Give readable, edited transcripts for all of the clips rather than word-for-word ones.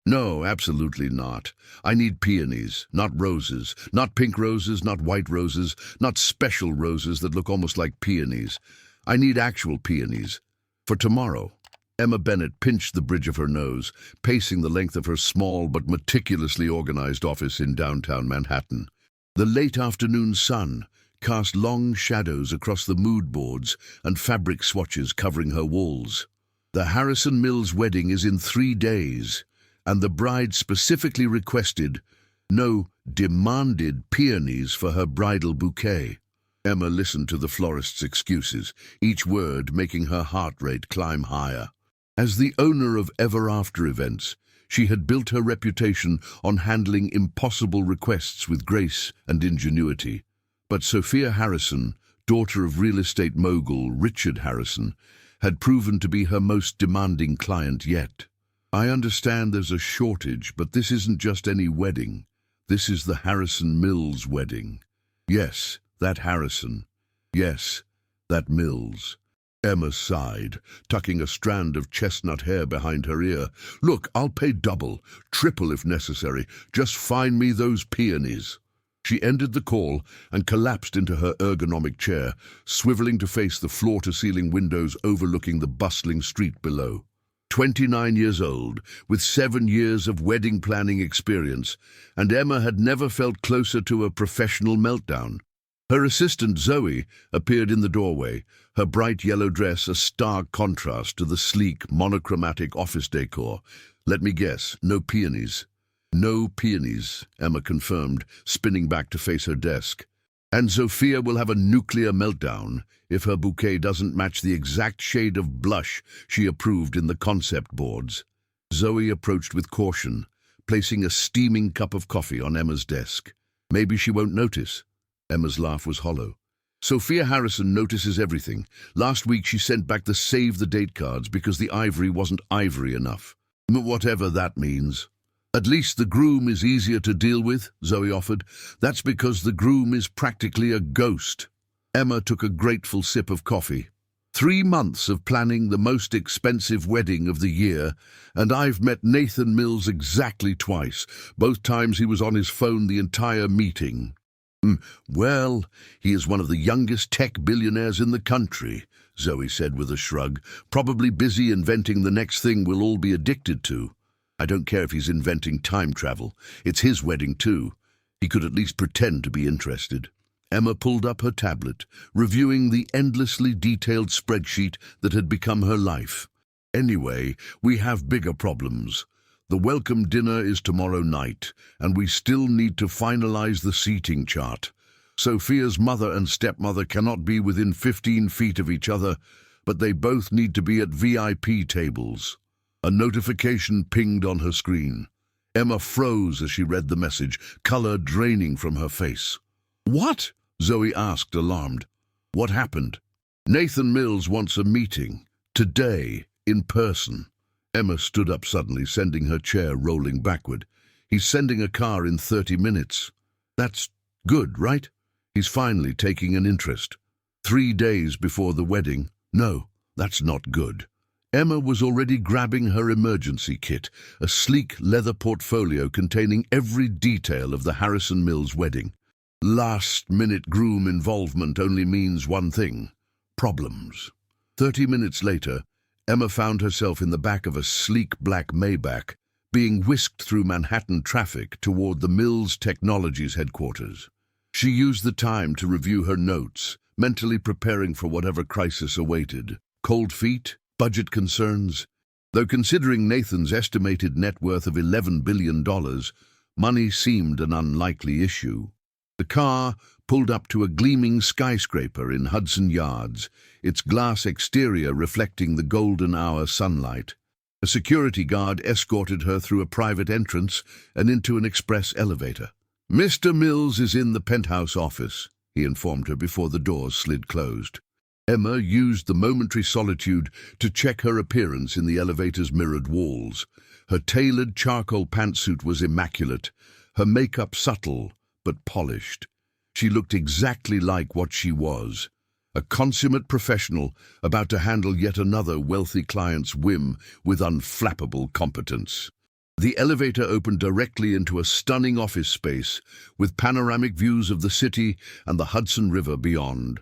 No, absolutely not. I need peonies, not roses. Not pink roses, not white roses, not special roses that look almost like peonies. I need actual peonies. For tomorrow. Emma Bennett pinched the bridge of her nose, pacing the length of her small but meticulously organized office in downtown Manhattan. The late afternoon sun cast long shadows across the mood boards and fabric swatches covering her walls. The Harrison Mills wedding is in 3 days, and the bride specifically requested, no, demanded peonies for her bridal bouquet. Emma listened to the florist's excuses, each word making her heart rate climb higher. As the owner of Ever After events, she had built her reputation on handling impossible requests with grace and ingenuity. But Sophia Harrison, daughter of real estate mogul Richard Harrison, had proven to be her most demanding client yet. I understand there's a shortage, but this isn't just any wedding. This is the Harrison Mills wedding. Yes, that Harrison. Yes, that Mills. Emma sighed, tucking a strand of chestnut hair behind her ear. Look, I'll pay double, triple if necessary. Just find me those peonies. She ended the call and collapsed into her ergonomic chair, swiveling to face the floor-to-ceiling windows overlooking the bustling street below. 29 years old, with 7 years of wedding planning experience, and Emma had never felt closer to a professional meltdown. Her assistant, Zoe, appeared in the doorway, her bright yellow dress a stark contrast to the sleek, monochromatic office decor. Let me guess, no peonies. No peonies, Emma confirmed, spinning back to face her desk. And Sophia will have a nuclear meltdown if her bouquet doesn't match the exact shade of blush she approved in the concept boards. Zoe approached with caution, placing a steaming cup of coffee on Emma's desk. Maybe she won't notice. Emma's laugh was hollow. Sophia Harrison notices everything. Last week she sent back the save the date cards because the ivory wasn't ivory enough. Whatever that means. At least the groom is easier to deal with, Zoe offered. That's because the groom is practically a ghost. Emma took a grateful sip of coffee. 3 months of planning the most expensive wedding of the year, and I've met Nathan Mills exactly twice. Both times he was on his phone the entire meeting. Well, he is one of the youngest tech billionaires in the country, Zoe said with a shrug, probably busy inventing the next thing we'll all be addicted to. I don't care if he's inventing time travel. It's his wedding too. He could at least pretend to be interested. Emma pulled up her tablet, reviewing the endlessly detailed spreadsheet that had become her life. Anyway, we have bigger problems. The welcome dinner is tomorrow night, and we still need to finalize the seating chart. Sophia's mother and stepmother cannot be within 15 feet of each other, but they both need to be at VIP tables. A notification pinged on her screen. Emma froze as she read the message, color draining from her face. What? Zoe asked, alarmed. What happened? Nathan Mills wants a meeting. Today, in person. Emma stood up suddenly, sending her chair rolling backward. He's sending a car in 30 minutes. That's good, right? He's finally taking an interest. 3 days before the wedding. No, that's not good. Emma was already grabbing her emergency kit, a sleek leather portfolio containing every detail of the Harrison Mills wedding. Last-minute groom involvement only means one thing: problems. 30 minutes later, Emma found herself in the back of a sleek black Maybach, being whisked through Manhattan traffic toward the Mills Technologies headquarters. She used the time to review her notes, mentally preparing for whatever crisis awaited. Cold feet? Budget concerns? Though considering Nathan's estimated net worth of $11 billion, money seemed an unlikely issue. The car pulled up to a gleaming skyscraper in Hudson Yards, its glass exterior reflecting the golden hour sunlight. A security guard escorted her through a private entrance and into an express elevator. "Mr. Mills is in the penthouse office," he informed her before the doors slid closed. Emma used the momentary solitude to check her appearance in the elevator's mirrored walls. Her tailored charcoal pantsuit was immaculate, her makeup subtle but polished. She looked exactly like what she was, a consummate professional about to handle yet another wealthy client's whim with unflappable competence. The elevator opened directly into a stunning office space with panoramic views of the city and the Hudson River beyond.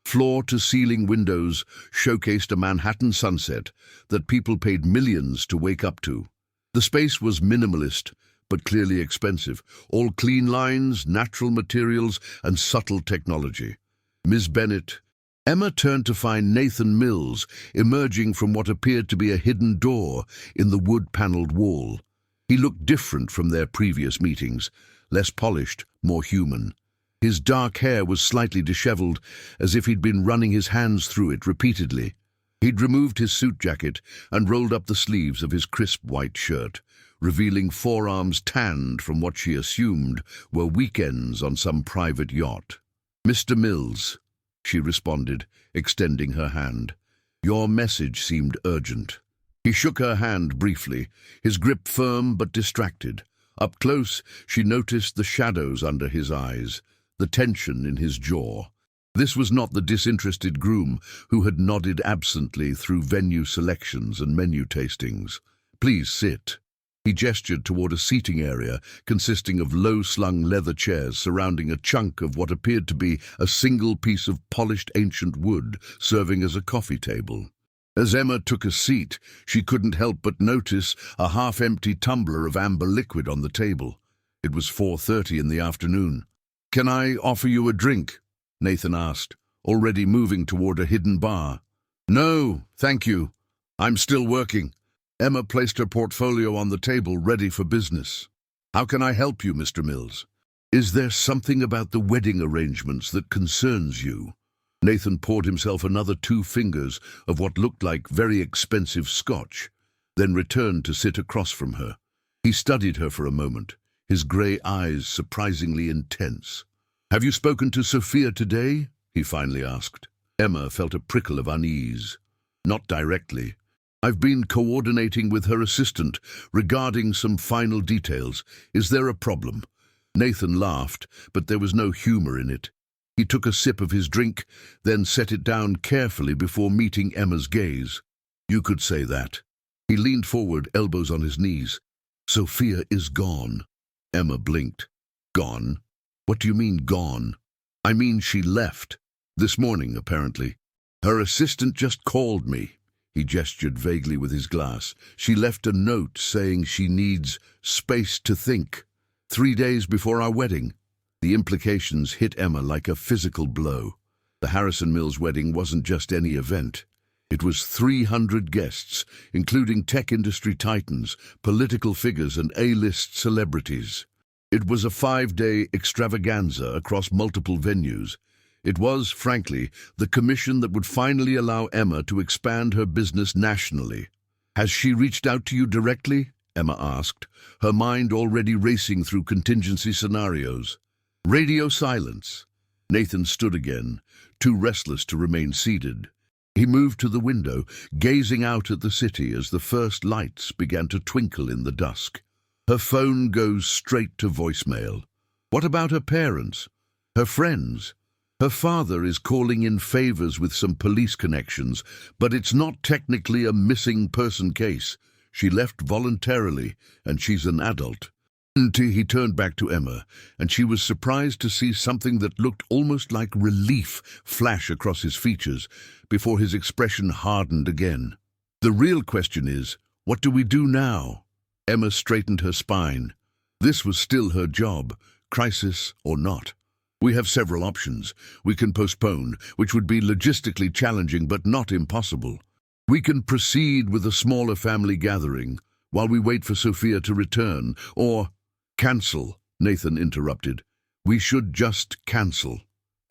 Floor-to-ceiling windows showcased a Manhattan sunset that people paid millions to wake up to. The space was minimalist, but clearly expensive, all clean lines, natural materials, and subtle technology. Ms. Bennett. Emma turned to find Nathan Mills emerging from what appeared to be a hidden door in the wood-paneled wall. He looked different from their previous meetings, less polished, more human. His dark hair was slightly disheveled, as if he'd been running his hands through it repeatedly. He'd removed his suit jacket and rolled up the sleeves of his crisp white shirt, revealing forearms tanned from what she assumed were weekends on some private yacht. "Mr. Mills," she responded, extending her hand. "Your message seemed urgent." He shook her hand briefly, his grip firm but distracted. Up close, she noticed the shadows under his eyes, the tension in his jaw. This was not the disinterested groom who had nodded absently through venue selections and menu tastings. "Please sit." He gestured toward a seating area consisting of low-slung leather chairs surrounding a chunk of what appeared to be a single piece of polished ancient wood serving as a coffee table. As Emma took a seat, she couldn't help but notice a half-empty tumbler of amber liquid on the table. It was 4:30 in the afternoon. "Can I offer you a drink?" Nathan asked, already moving toward a hidden bar. "No, thank you. I'm still working." Emma placed her portfolio on the table, ready for business. "How can I help you, Mr. Mills? Is there something about the wedding arrangements that concerns you?" Nathan poured himself another 2 fingers of what looked like very expensive scotch, then returned to sit across from her. He studied her for a moment, his grey eyes surprisingly intense. "Have you spoken to Sophia today?" he finally asked. Emma felt a prickle of unease. "Not directly. I've been coordinating with her assistant regarding some final details. Is there a problem?" Nathan laughed, but there was no humor in it. He took a sip of his drink, then set it down carefully before meeting Emma's gaze. "You could say that." He leaned forward, elbows on his knees. "Sophia is gone." Emma blinked. "Gone? What do you mean, gone?" "I mean she left. This morning, apparently. Her assistant just called me." He gestured vaguely with his glass. "She left a note saying she needs space to think. 3 days before our wedding." The implications hit Emma like a physical blow. The Harrison Mills wedding wasn't just any event. It was 300 guests, including tech industry titans, political figures, and A-list celebrities. It was a 5-day extravaganza across multiple venues. It was, frankly, the commission that would finally allow Emma to expand her business nationally. "Has she reached out to you directly?" Emma asked, her mind already racing through contingency scenarios. Radio silence. Nathan stood again, too restless to remain seated. He moved to the window, gazing out at the city as the first lights began to twinkle in the dusk. Her phone goes straight to voicemail. What about her parents? Her friends? Her father is calling in favors with some police connections, but it's not technically a missing person case. She left voluntarily, and she's an adult. He turned back to Emma, and she was surprised to see something that looked almost like relief flash across his features before his expression hardened again. "The real question is, what do we do now?" Emma straightened her spine. This was still her job, crisis or not. "We have several options. We can postpone, which would be logistically challenging but not impossible. We can proceed with a smaller family gathering while we wait for Sophia to return, or cancel," Nathan interrupted. "We should just cancel."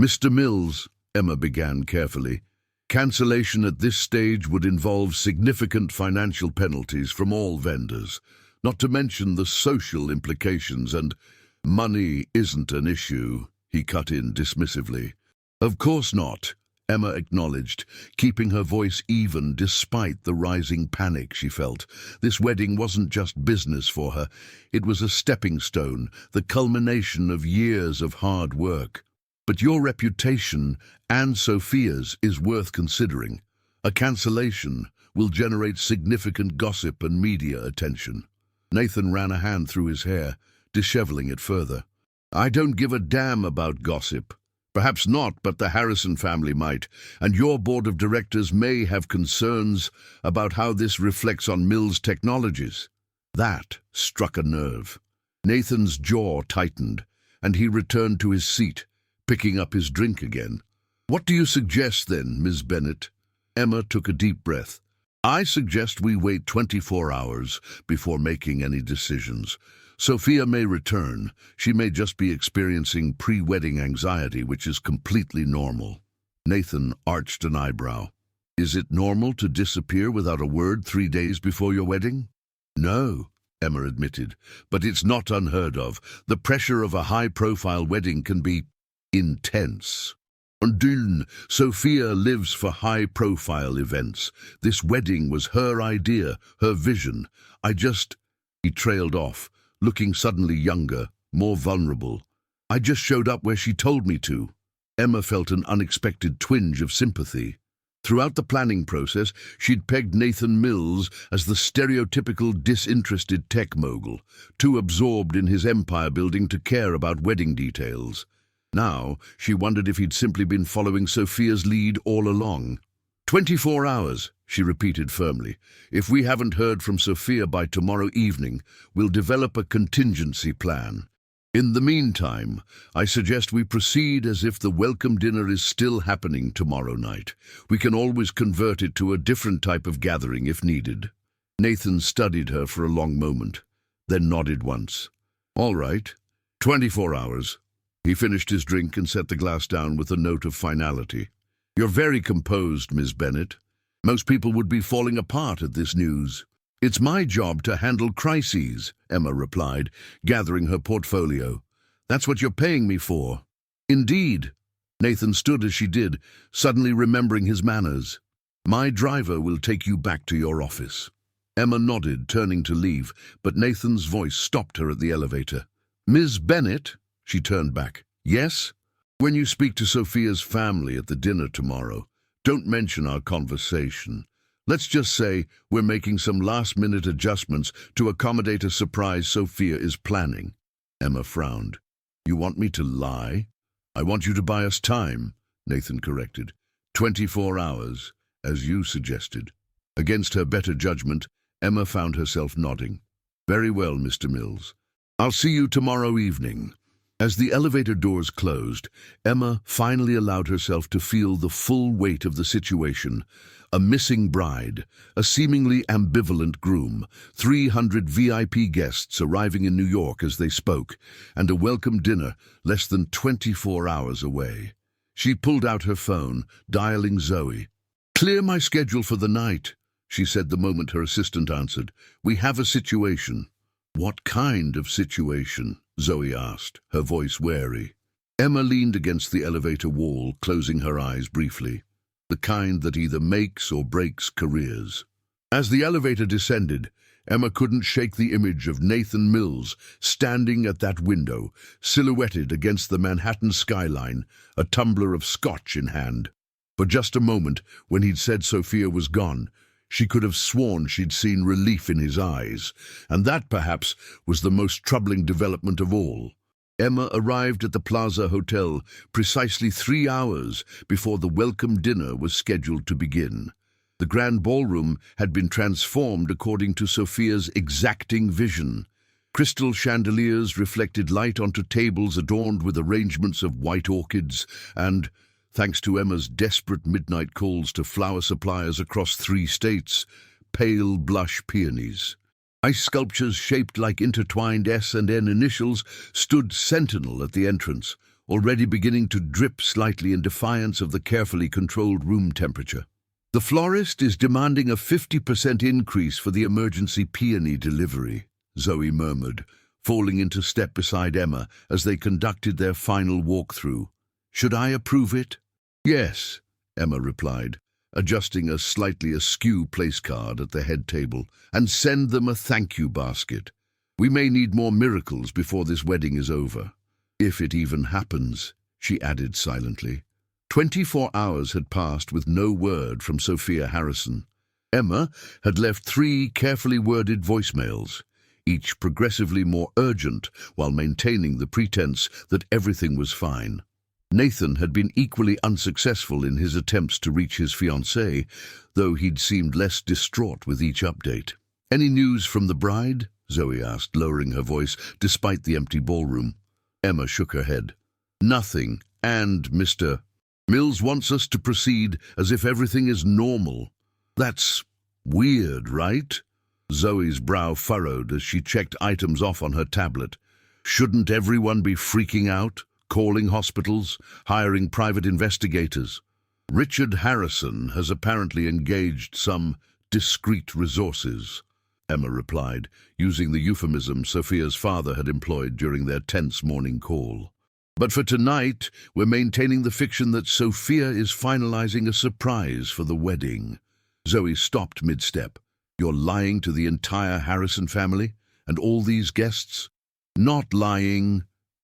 "Mr. Mills," Emma began carefully, "cancellation at this stage would involve significant financial penalties from all vendors, not to mention the social implications, and money isn't an issue," he cut in dismissively. "Of course not," Emma acknowledged, keeping her voice even despite the rising panic she felt. This wedding wasn't just business for her. It was a stepping stone, the culmination of years of hard work. "But your reputation, and Sophia's, is worth considering. A cancellation will generate significant gossip and media attention." Nathan ran a hand through his hair, disheveling it further. I don't give a damn about gossip. Perhaps not, but the Harrison family might, and your board of directors may have concerns about how this reflects on Mills Technologies. That struck a nerve. Nathan's jaw tightened, and he returned to his seat, picking up his drink again. What do you suggest then, Ms. Bennett? Emma took a deep breath. I suggest we wait 24 hours before making any decisions. Sophia may return. She may just be experiencing pre-wedding anxiety, which is completely normal. Nathan arched an eyebrow. Is it normal to disappear without a word 3 days before your wedding? No, Emma admitted, but it's not unheard of. The pressure of a high-profile wedding can be intense. Undine, Sophia lives for high-profile events. This wedding was her idea, her vision. He trailed off, looking suddenly younger, more vulnerable. I just showed up where she told me to. Emma felt an unexpected twinge of sympathy. Throughout the planning process, she'd pegged Nathan Mills as the stereotypical disinterested tech mogul, too absorbed in his empire building to care about wedding details. Now, she wondered if he'd simply been following Sophia's lead all along. 24 hours, she repeated firmly. If we haven't heard from Sophia by tomorrow evening, we'll develop a contingency plan. In the meantime, I suggest we proceed as if the welcome dinner is still happening tomorrow night. We can always convert it to a different type of gathering if needed. Nathan studied her for a long moment, then nodded once. All right, 24 hours. He finished his drink and set the glass down with a note of finality. You're very composed, Miss Bennett. Most people would be falling apart at this news. It's my job to handle crises, Emma replied, gathering her portfolio. That's what you're paying me for. Indeed. Nathan stood as she did, suddenly remembering his manners. My driver will take you back to your office. Emma nodded, turning to leave, but Nathan's voice stopped her at the elevator. Ms. Bennett? She turned back. Yes? When you speak to Sophia's family at the dinner tomorrow, don't mention our conversation. Let's just say we're making some last-minute adjustments to accommodate a surprise Sophia is planning. Emma frowned. You want me to lie? I want you to buy us time, Nathan corrected. 24 hours, as you suggested. Against her better judgment, Emma found herself nodding. Very well, Mr. Mills. I'll see you tomorrow evening. As the elevator doors closed, Emma finally allowed herself to feel the full weight of the situation. A missing bride, a seemingly ambivalent groom, 300 VIP guests arriving in New York as they spoke, and a welcome dinner less than 24 hours away. She pulled out her phone, dialing Zoe. Clear my schedule for the night, she said the moment her assistant answered. We have a situation. What kind of situation? Zoe asked, her voice wary. Emma leaned against the elevator wall, closing her eyes briefly. The kind that either makes or breaks careers. As the elevator descended, Emma couldn't shake the image of Nathan Mills standing at that window, silhouetted against the Manhattan skyline, a tumbler of scotch in hand. For just a moment, when he'd said Sophia was gone, she could have sworn she'd seen relief in his eyes, and that, perhaps, was the most troubling development of all. Emma arrived at the Plaza Hotel precisely 3 hours before the welcome dinner was scheduled to begin. The grand ballroom had been transformed according to Sophia's exacting vision. Crystal chandeliers reflected light onto tables adorned with arrangements of white orchids and, thanks to Emma's desperate midnight calls to flower suppliers across 3 states, pale blush peonies. Ice sculptures shaped like intertwined S and N initials stood sentinel at the entrance, already beginning to drip slightly in defiance of the carefully controlled room temperature. The florist is demanding a 50% increase for the emergency peony delivery, Zoe murmured, falling into step beside Emma as they conducted their final walkthrough. Should I approve it? Yes, Emma replied, adjusting a slightly askew place card at the head table, and send them a thank you basket. We may need more miracles before this wedding is over. If it even happens, she added silently. 24 hours had passed with no word from Sophia Harrison. Emma had left 3 carefully worded voicemails, each progressively more urgent while maintaining the pretense that everything was fine. Nathan had been equally unsuccessful in his attempts to reach his fiancée, though he'd seemed less distraught with each update. "Any news from the bride?" Zoe asked, lowering her voice despite the empty ballroom. Emma shook her head. "Nothing, and Mr. Mills wants us to proceed as if everything is normal. That's weird, right?" Zoe's brow furrowed as she checked items off on her tablet. "Shouldn't everyone be freaking out, calling hospitals, hiring private investigators? Richard Harrison has apparently engaged some discreet resources," Emma replied, using the euphemism Sophia's father had employed during their tense morning call. "But for tonight, we're maintaining the fiction that Sophia is finalizing a surprise for the wedding." Zoe stopped mid-step. "You're lying to the entire Harrison family? And all these guests?" "Not lying,"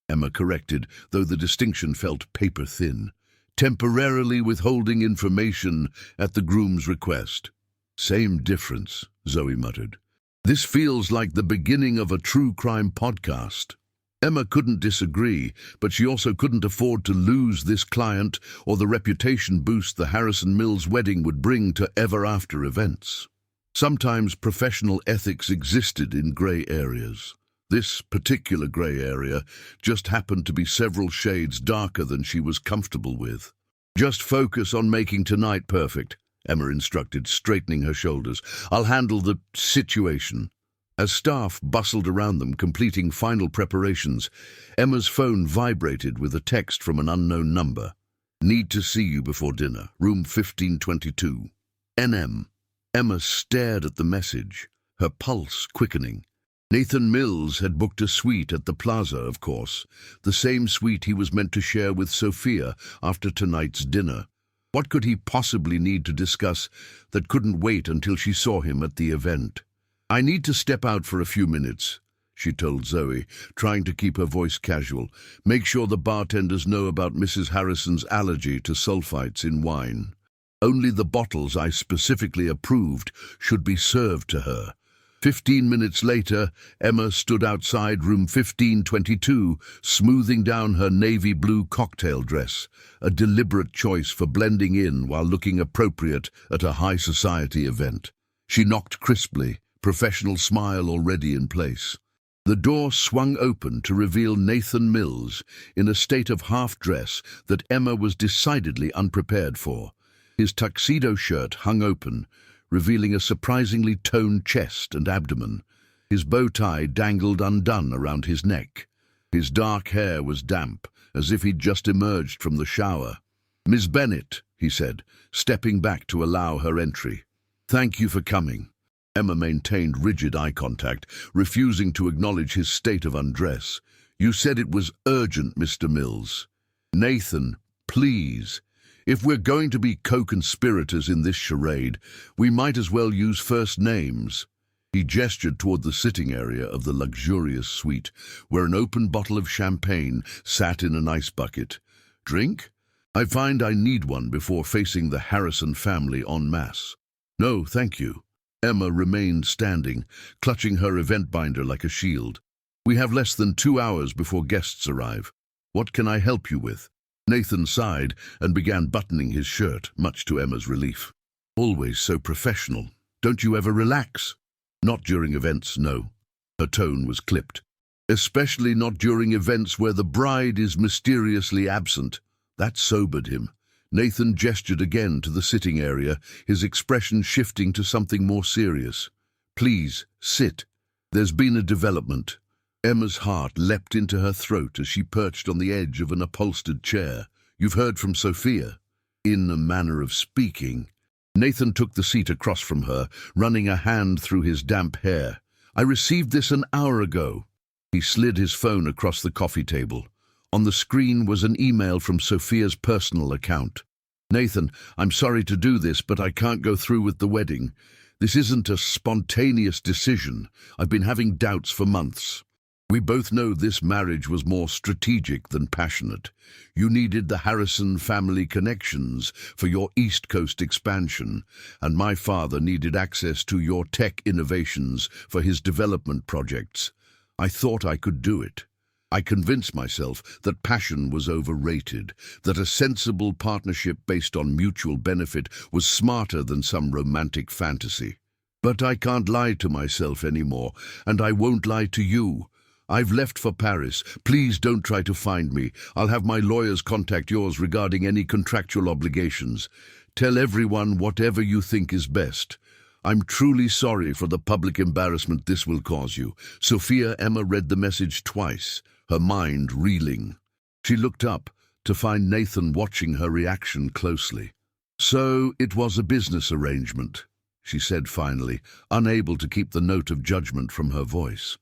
Emma corrected, though the distinction felt paper-thin. "Temporarily withholding information at the groom's request." "Same difference," Zoe muttered. "This feels like the beginning of a true crime podcast." Emma couldn't disagree, but she also couldn't afford to lose this client or the reputation boost the Harrison Mills wedding would bring to ever-after events. Sometimes professional ethics existed in grey areas. This particular grey area just happened to be several shades darker than she was comfortable with. "Just focus on making tonight perfect," Emma instructed, straightening her shoulders. "I'll handle the situation." As staff bustled around them, completing final preparations, Emma's phone vibrated with a text from an unknown number. "Need to see you before dinner, room 1522. NM. Emma stared at the message, her pulse quickening. Nathan Mills had booked a suite at the Plaza, of course, the same suite he was meant to share with Sophia after tonight's dinner. What could he possibly need to discuss that couldn't wait until she saw him at the event? "I need to step out for a few minutes," she told Zoe, trying to keep her voice casual. "Make sure the bartenders know about Mrs. Harrison's allergy to sulfites in wine. Only the bottles I specifically approved should be served to her." 15 minutes later, Emma stood outside room 1522, smoothing down her navy blue cocktail dress, a deliberate choice for blending in while looking appropriate at a high society event. She knocked crisply, professional smile already in place. The door swung open to reveal Nathan Mills in a state of half-dress that Emma was decidedly unprepared for. His tuxedo shirt hung open, revealing a surprisingly toned chest and abdomen. His bow tie dangled undone around his neck. His dark hair was damp, as if he'd just emerged from the shower. "Miss Bennet," he said, stepping back to allow her entry. "Thank you for coming." Emma maintained rigid eye contact, refusing to acknowledge his state of undress. "You said it was urgent, Mr. Mills." "Nathan, please. If we're going to be co-conspirators in this charade, we might as well use first names." He gestured toward the sitting area of the luxurious suite, where an open bottle of champagne sat in an ice bucket. "Drink? I find I need one before facing the Harrison family en masse." "No, thank you." Emma remained standing, clutching her event binder like a shield. "We have less than 2 hours before guests arrive. What can I help you with?" Nathan sighed and began buttoning his shirt, much to Emma's relief. "Always so professional. Don't you ever relax?" "Not during events, no." Her tone was clipped. "Especially not during events where the bride is mysteriously absent." That sobered him. Nathan gestured again to the sitting area, his expression shifting to something more serious. "Please, sit. There's been a development." Emma's heart leapt into her throat as she perched on the edge of an upholstered chair. "You've heard from Sophia?" "In a manner of speaking." Nathan took the seat across from her, running a hand through his damp hair. "I received this an hour ago." He slid his phone across the coffee table. On the screen was an email from Sophia's personal account. "Nathan, I'm sorry to do this, but I can't go through with the wedding. This isn't a spontaneous decision. I've been having doubts for months." We both know this marriage was more strategic than passionate. You needed the Harrison family connections for your East Coast expansion, and my father needed access to your tech innovations for his development projects. I thought I could do it. I convinced myself that passion was overrated, that a sensible partnership based on mutual benefit was smarter than some romantic fantasy. But I can't lie to myself anymore, and I won't lie to you. I've left for Paris. Please don't try to find me. I'll have my lawyers contact yours regarding any contractual obligations. Tell everyone whatever you think is best. I'm truly sorry for the public embarrassment this will cause you. Sophia Emma read the message twice, her mind reeling. She looked up to find Nathan watching her reaction closely. So it was a business arrangement, she said finally, unable to keep the note of judgment from her voice.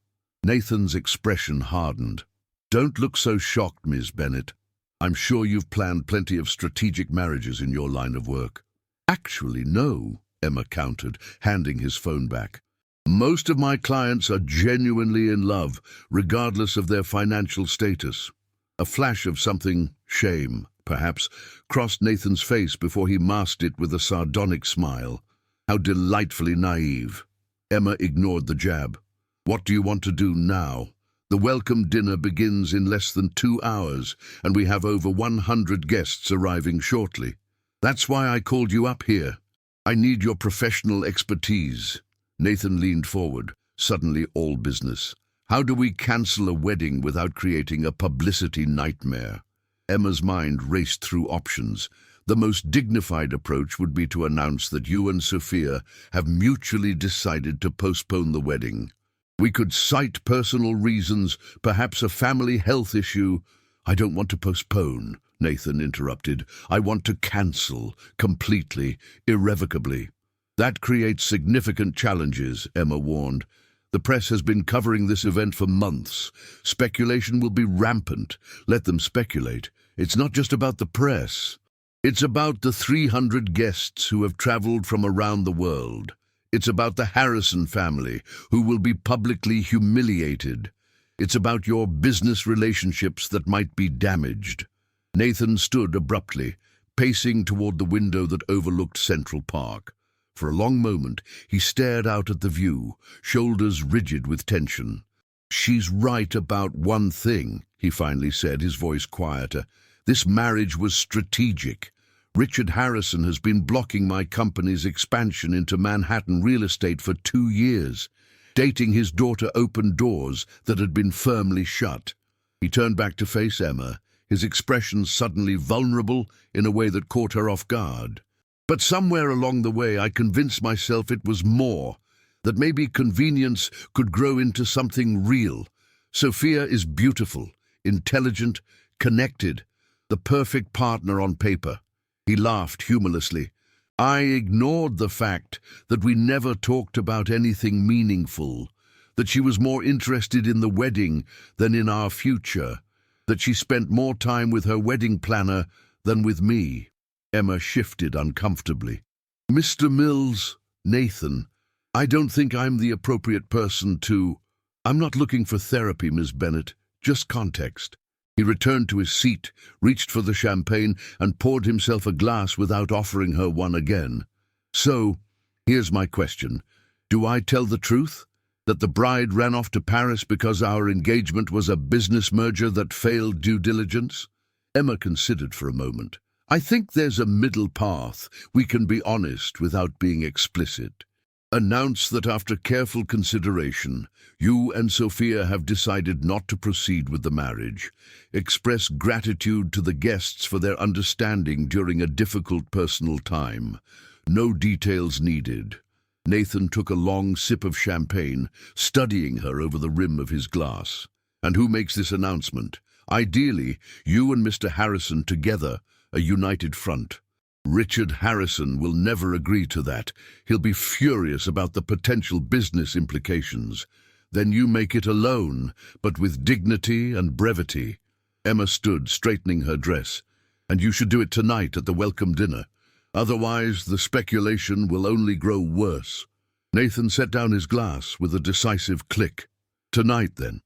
Nathan's expression hardened. Don't look so shocked, Ms. Bennett. I'm sure you've planned plenty of strategic marriages in your line of work. Actually, no, Emma countered, handing his phone back. Most of my clients are genuinely in love, regardless of their financial status. A flash of something, shame, perhaps, crossed Nathan's face before he masked it with a sardonic smile. How delightfully naive. Emma ignored the jab. What do you want to do now? The welcome dinner begins in less than 2 hours, and we have over 100 guests arriving shortly. That's why I called you up here. I need your professional expertise. Nathan leaned forward, suddenly all business. How do we cancel a wedding without creating a publicity nightmare? Emma's mind raced through options. The most dignified approach would be to announce that you and Sophia have mutually decided to postpone the wedding. We could cite personal reasons, perhaps a family health issue. I don't want to postpone, Nathan interrupted. I want to cancel, completely, irrevocably. That creates significant challenges, Emma warned. The press has been covering this event for months. Speculation will be rampant. Let them speculate. It's not just about the press. It's about the 300 guests who have traveled from around the world. It's about the Harrison family, who will be publicly humiliated. It's about your business relationships that might be damaged. Nathan stood abruptly, pacing toward the window that overlooked Central Park. For a long moment, he stared out at the view, shoulders rigid with tension. She's right about one thing, he finally said, his voice quieter. This marriage was strategic. Richard Harrison has been blocking my company's expansion into Manhattan real estate for 2 years. Dating his daughter opened doors that had been firmly shut. He turned back to face Emma, his expression suddenly vulnerable in a way that caught her off guard. But somewhere along the way I convinced myself it was more, that maybe convenience could grow into something real. Sophia is beautiful, intelligent, connected, the perfect partner on paper. He laughed humorlessly. I ignored the fact that we never talked about anything meaningful, that she was more interested in the wedding than in our future, that she spent more time with her wedding planner than with me. Emma shifted uncomfortably. Mr. Mills, Nathan, I don't think I'm the appropriate person to... I'm not looking for therapy, Ms. Bennett, just context. He returned to his seat, reached for the champagne, and poured himself a glass without offering her one again. So, here's my question. Do I tell the truth? That the bride ran off to Paris because our engagement was a business merger that failed due diligence? Emma considered for a moment. I think there's a middle path. We can be honest without being explicit. Announce that after careful consideration, you and Sophia have decided not to proceed with the marriage. Express gratitude to the guests for their understanding during a difficult personal time. No details needed. Nathan took a long sip of champagne, studying her over the rim of his glass. And who makes this announcement? Ideally, you and Mr. Harrison together, a united front. Richard Harrison will never agree to that. He'll be furious about the potential business implications. Then you make it alone, but with dignity and brevity. Emma stood, straightening her dress. And you should do it tonight at the welcome dinner. Otherwise, the speculation will only grow worse. Nathan set down his glass with a decisive click. Tonight, then.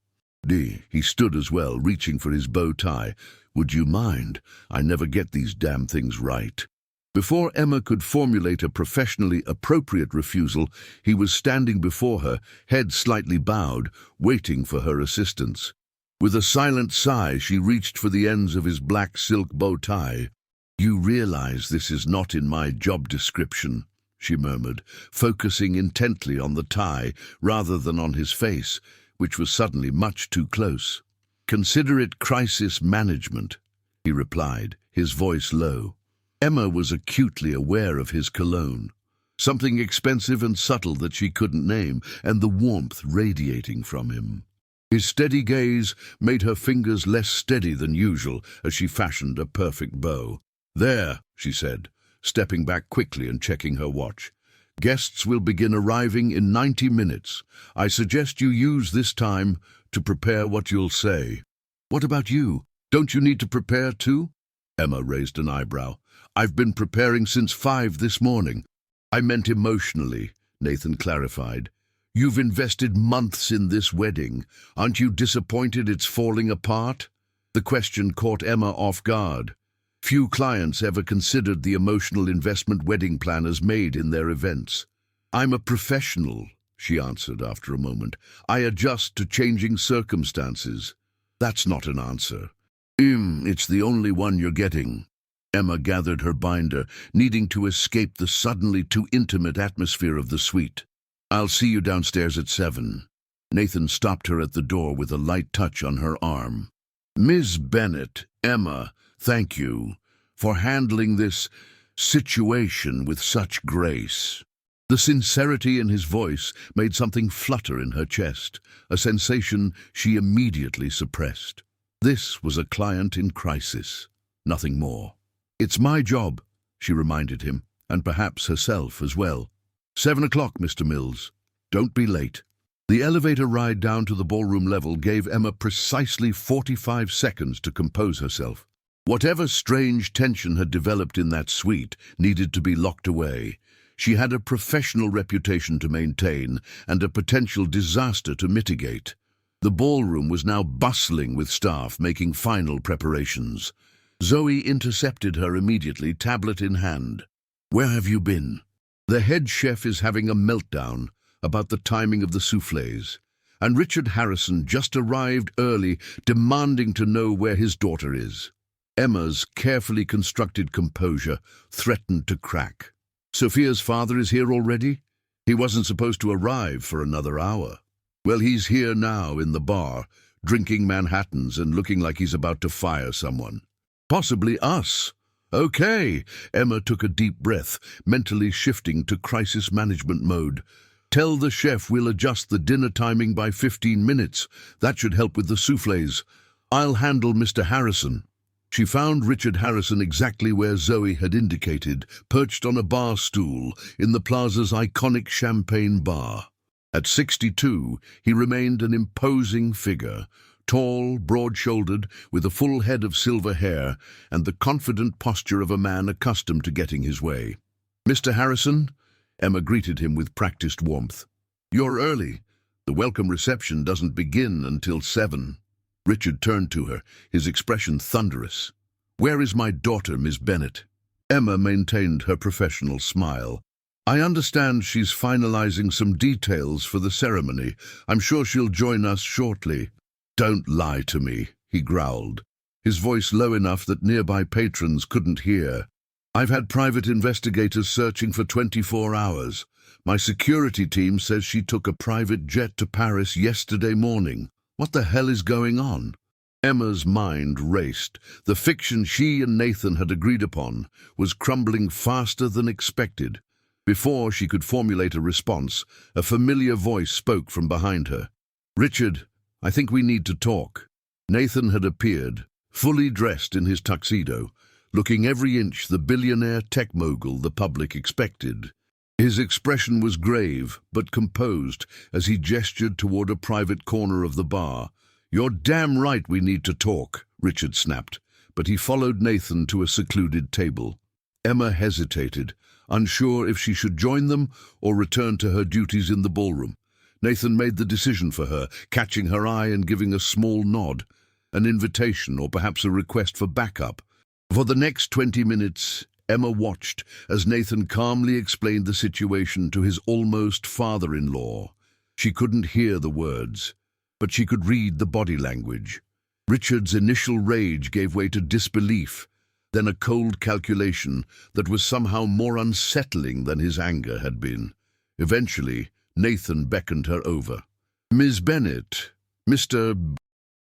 He stood as well, reaching for his bow tie. Would you mind? I never get these damn things right. Before Emma could formulate a professionally appropriate refusal, he was standing before her, head slightly bowed, waiting for her assistance. With a silent sigh, she reached for the ends of his black silk bow tie. You realize this is not in my job description, she murmured, focusing intently on the tie rather than on his face, which was suddenly much too close. Consider it crisis management, he replied, his voice low. Emma was acutely aware of his cologne, something expensive and subtle that she couldn't name, and the warmth radiating from him. His steady gaze made her fingers less steady than usual as she fashioned a perfect bow. There, she said, stepping back quickly and checking her watch. Guests will begin arriving in 90 minutes. I suggest you use this time to prepare what you'll say. What about you? Don't you need to prepare too? Emma raised an eyebrow. I've been preparing since 5 this morning. I meant emotionally, Nathan clarified. You've invested months in this wedding. Aren't you disappointed it's falling apart? The question caught Emma off guard. Few clients ever considered the emotional investment wedding planners made in their events. I'm a professional, she answered after a moment. I adjust to changing circumstances. That's not an answer. It's the only one you're getting. Emma gathered her binder, needing to escape the suddenly too intimate atmosphere of the suite. I'll see you downstairs at 7. Nathan stopped her at the door with a light touch on her arm. Ms. Bennett, Emma, thank you for handling this situation with such grace. The sincerity in his voice made something flutter in her chest, a sensation she immediately suppressed. This was a client in crisis, nothing more. It's my job, she reminded him, and perhaps herself as well. 7 o'clock, Mr. Mills. Don't be late. The elevator ride down to the ballroom level gave Emma precisely 45 seconds to compose herself. Whatever strange tension had developed in that suite needed to be locked away. She had a professional reputation to maintain and a potential disaster to mitigate. The ballroom was now bustling with staff making final preparations. Zoe intercepted her immediately, tablet in hand. Where have you been? The head chef is having a meltdown about the timing of the soufflés, and Richard Harrison just arrived early, demanding to know where his daughter is. Emma's carefully constructed composure threatened to crack. Sophia's father is here already? He wasn't supposed to arrive for another hour. Well, he's here now in the bar, drinking Manhattans and looking like he's about to fire someone. Possibly us. Okay. Emma took a deep breath, mentally shifting to crisis management mode. Tell the chef we'll adjust the dinner timing by 15 minutes. That should help with the soufflés. I'll handle Mr. Harrison. She found Richard Harrison exactly where Zoe had indicated, perched on a bar stool in the plaza's iconic champagne bar. At 62, he remained an imposing figure, tall, broad-shouldered, with a full head of silver hair and the confident posture of a man accustomed to getting his way. Mr. Harrison? Emma greeted him with practiced warmth. You're early. The welcome reception doesn't begin until 7. Richard turned to her, his expression thunderous. Where is my daughter, Miss Bennett? Emma maintained her professional smile. I understand she's finalizing some details for the ceremony. I'm sure she'll join us shortly. Don't lie to me, he growled, his voice low enough that nearby patrons couldn't hear. I've had private investigators searching for 24 hours. My security team says she took a private jet to Paris yesterday morning. What the hell is going on? Emma's mind raced. The fiction she and Nathan had agreed upon was crumbling faster than expected. Before she could formulate a response, a familiar voice spoke from behind her. Richard, I think we need to talk. Nathan had appeared, fully dressed in his tuxedo, looking every inch the billionaire tech mogul the public expected. His expression was grave, but composed, as he gestured toward a private corner of the bar. You're damn right we need to talk, Richard snapped, but he followed Nathan to a secluded table. Emma hesitated, unsure if she should join them or return to her duties in the ballroom. Nathan made the decision for her, catching her eye and giving a small nod, an invitation or perhaps a request for backup. For the next 20 minutes, Emma watched as Nathan calmly explained the situation to his almost father-in-law. She couldn't hear the words, but she could read the body language. Richard's initial rage gave way to disbelief, then a cold calculation that was somehow more unsettling than his anger had been. Eventually, Nathan beckoned her over. "Ms. Bennett, Mr.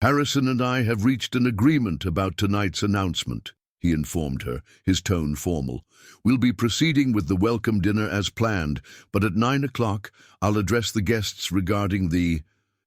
Harrison and I have reached an agreement about tonight's announcement," he informed her, his tone formal. "We'll be proceeding with the welcome dinner as planned, but at 9 o'clock I'll address the guests regarding the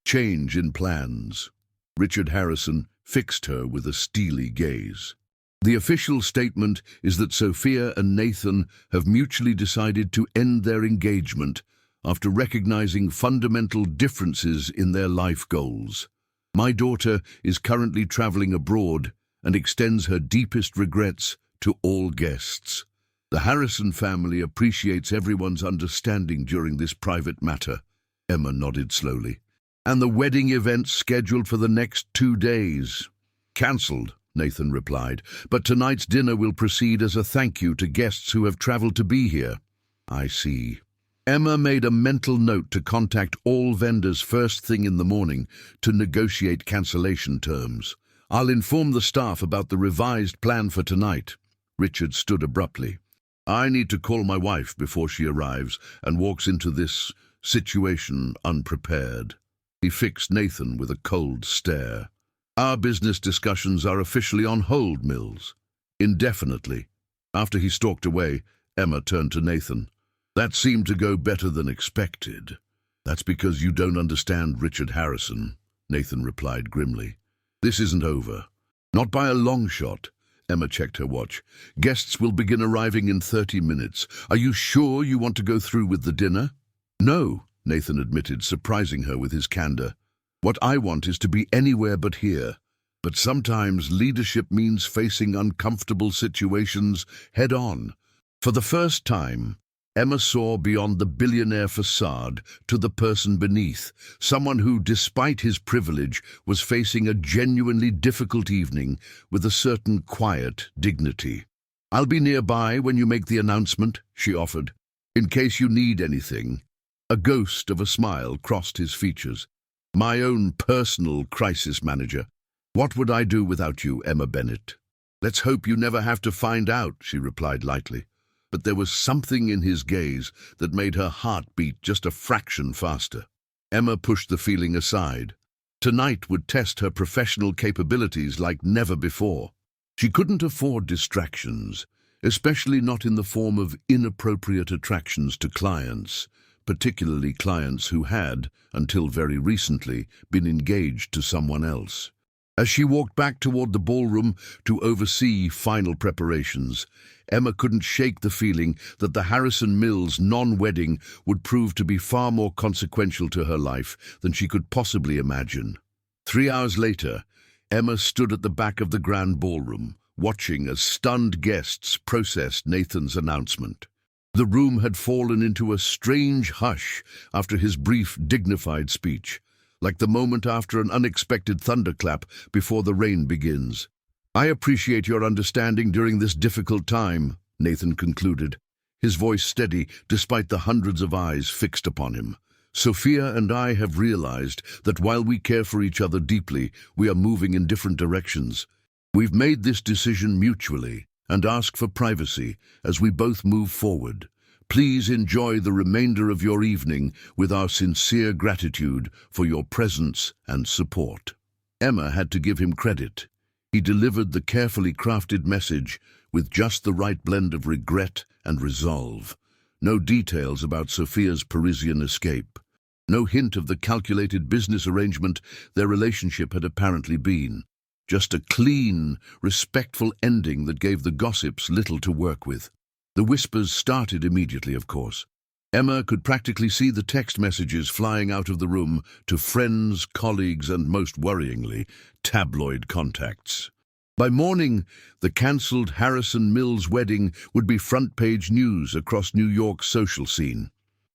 change in plans." Richard Harrison fixed her with a steely gaze. "The official statement is that Sophia and Nathan have mutually decided to end their engagement after recognizing fundamental differences in their life goals. My daughter is currently traveling abroad and extends her deepest regrets to all guests. The Harrison family appreciates everyone's understanding during this private matter." Emma nodded slowly. "And the wedding event's scheduled for the next 2 days." "Cancelled," Nathan replied, "but tonight's dinner will proceed as a thank you to guests who have traveled to be here." "I see." Emma made a mental note to contact all vendors first thing in the morning to negotiate cancellation terms. "I'll inform the staff about the revised plan for tonight." Richard stood abruptly. "I need to call my wife before she arrives and walks into this situation unprepared." He fixed Nathan with a cold stare. "Our business discussions are officially on hold, Mills. Indefinitely." After he stalked away, Emma turned to Nathan. "That seemed to go better than expected." "That's because you don't understand Richard Harrison," Nathan replied grimly. "This isn't over. Not by a long shot." Emma checked her watch. "Guests will begin arriving in 30 minutes. Are you sure you want to go through with the dinner?" "No," Nathan admitted, surprising her with his candor. "What I want is to be anywhere but here. But sometimes leadership means facing uncomfortable situations head-on." For the first time, Emma saw beyond the billionaire facade to the person beneath, someone who, despite his privilege, was facing a genuinely difficult evening with a certain quiet dignity. "I'll be nearby when you make the announcement," she offered, "in case you need anything." A ghost of a smile crossed his features. "My own personal crisis manager. What would I do without you, Emma Bennett?" "Let's hope you never have to find out," she replied lightly. But there was something in his gaze that made her heart beat just a fraction faster. Emma pushed the feeling aside. Tonight would test her professional capabilities like never before. She couldn't afford distractions, especially not in the form of inappropriate attractions to clients, particularly clients who had, until very recently, been engaged to someone else. As she walked back toward the ballroom to oversee final preparations, Emma couldn't shake the feeling that the Harrison Mills non-wedding would prove to be far more consequential to her life than she could possibly imagine. 3 hours later, Emma stood at the back of the grand ballroom, watching as stunned guests processed Nathan's announcement. The room had fallen into a strange hush after his brief, dignified speech, like the moment after an unexpected thunderclap before the rain begins. "I appreciate your understanding during this difficult time," Nathan concluded, his voice steady despite the hundreds of eyes fixed upon him. "Sophia and I have realized that while we care for each other deeply, we are moving in different directions. We've made this decision mutually and ask for privacy as we both move forward. Please enjoy the remainder of your evening with our sincere gratitude for your presence and support." Emma had to give him credit. He delivered the carefully crafted message with just the right blend of regret and resolve. No details about Sophia's Parisian escape. No hint of the calculated business arrangement their relationship had apparently been. Just a clean, respectful ending that gave the gossips little to work with. The whispers started immediately, of course. Emma could practically see the text messages flying out of the room to friends, colleagues, and most worryingly, tabloid contacts. By morning, the cancelled Harrison Mills wedding would be front-page news across New York's social scene.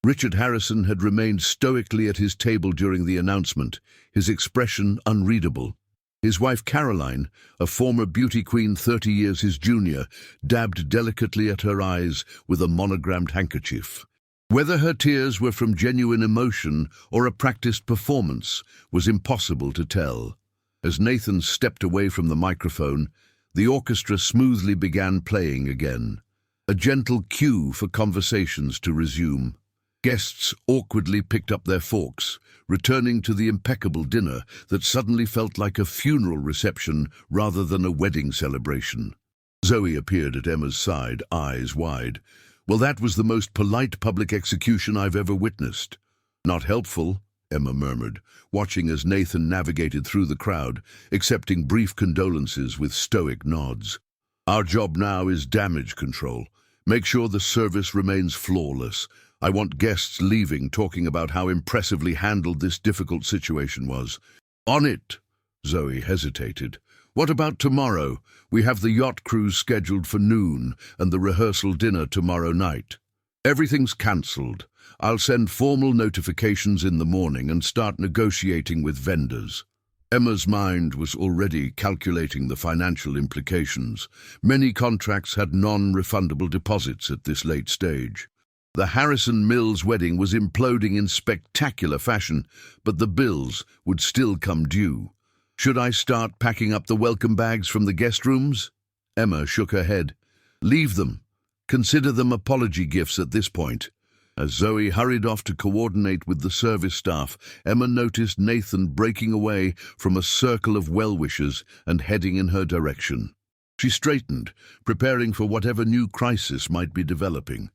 Richard Harrison had remained stoically at his table during the announcement, his expression unreadable. His wife Caroline, a former beauty queen 30 years his junior, dabbed delicately at her eyes with a monogrammed handkerchief. Whether her tears were from genuine emotion or a practiced performance was impossible to tell. As Nathan stepped away from the microphone, the orchestra smoothly began playing again, a gentle cue for conversations to resume. Guests awkwardly picked up their forks, returning to the impeccable dinner that suddenly felt like a funeral reception rather than a wedding celebration. Zoe appeared at Emma's side, eyes wide. "Well, that was the most polite public execution I've ever witnessed." "Not helpful," Emma murmured, watching as Nathan navigated through the crowd, accepting brief condolences with stoic nods. "Our job now is damage control. Make sure the service remains flawless. I want guests leaving talking about how impressively handled this difficult situation was." "On it," Zoe hesitated. "What about tomorrow? We have the yacht cruise scheduled for noon and the rehearsal dinner tomorrow night." "Everything's cancelled. I'll send formal notifications in the morning and start negotiating with vendors." Emma's mind was already calculating the financial implications. Many contracts had non-refundable deposits at this late stage. The Harrison Mills wedding was imploding in spectacular fashion, but the bills would still come due. "Should I start packing up the welcome bags from the guest rooms?" Emma shook her head. "Leave them. Consider them apology gifts at this point." As Zoe hurried off to coordinate with the service staff, Emma noticed Nathan breaking away from a circle of well-wishers and heading in her direction. She straightened, preparing for whatever new crisis might be developing.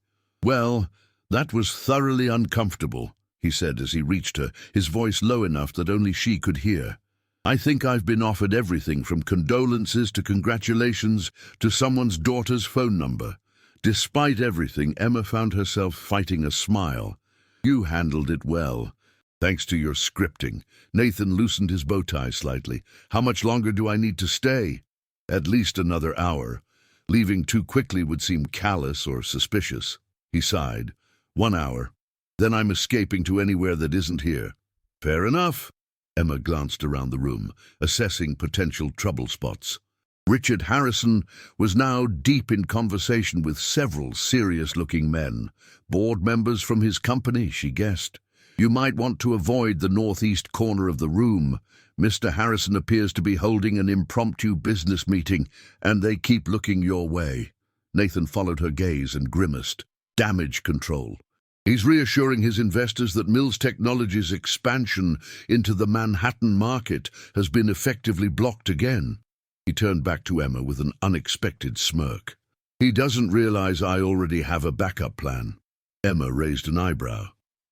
"Well, that was thoroughly uncomfortable," he said as he reached her, his voice low enough that only she could hear. "I think I've been offered everything from condolences to congratulations to someone's daughter's phone number." Despite everything, Emma found herself fighting a smile. "You handled it well. Thanks to your scripting." Nathan loosened his bow tie slightly. "How much longer do I need to stay?" "At least another hour. Leaving too quickly would seem callous or suspicious." He sighed. "1 hour. Then I'm escaping to anywhere that isn't here." "Fair enough." Emma glanced around the room, assessing potential trouble spots. Richard Harrison was now deep in conversation with several serious-looking men, board members from his company, she guessed. "You might want to avoid the northeast corner of the room. Mr. Harrison appears to be holding an impromptu business meeting, and they keep looking your way." Nathan followed her gaze and grimaced. "Damage control. He's reassuring his investors that Mills Technologies' expansion into the Manhattan market has been effectively blocked again." He turned back to Emma with an unexpected smirk. "He doesn't realize I already have a backup plan." Emma raised an eyebrow.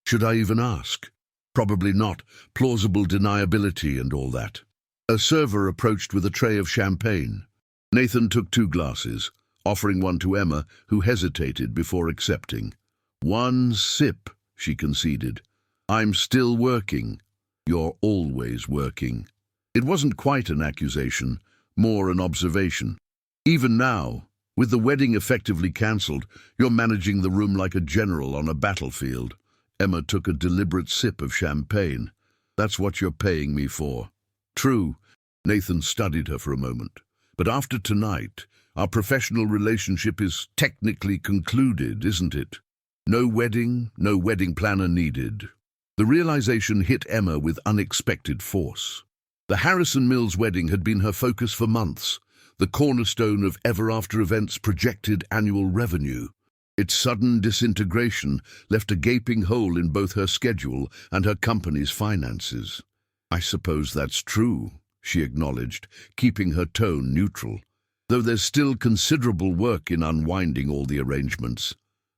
"Should I even ask?" "Probably not. Plausible deniability and all that." A server approached with a tray of champagne. Nathan took 2 glasses, offering one to Emma, who hesitated before accepting. "1 sip," she conceded. "I'm still working." "You're always working." It wasn't quite an accusation, more an observation. "Even now, with the wedding effectively cancelled, you're managing the room like a general on a battlefield." Emma took a deliberate sip of champagne. "That's what you're paying me for." "True." Nathan studied her for a moment. "But after tonight, our professional relationship is technically concluded, isn't it? No wedding, no wedding planner needed." The realization hit Emma with unexpected force. The Harrison Mills wedding had been her focus for months, the cornerstone of Ever After Events' projected annual revenue. Its sudden disintegration left a gaping hole in both her schedule and her company's finances. "I suppose that's true," she acknowledged, keeping her tone neutral. "Though there's still considerable work in unwinding all the arrangements,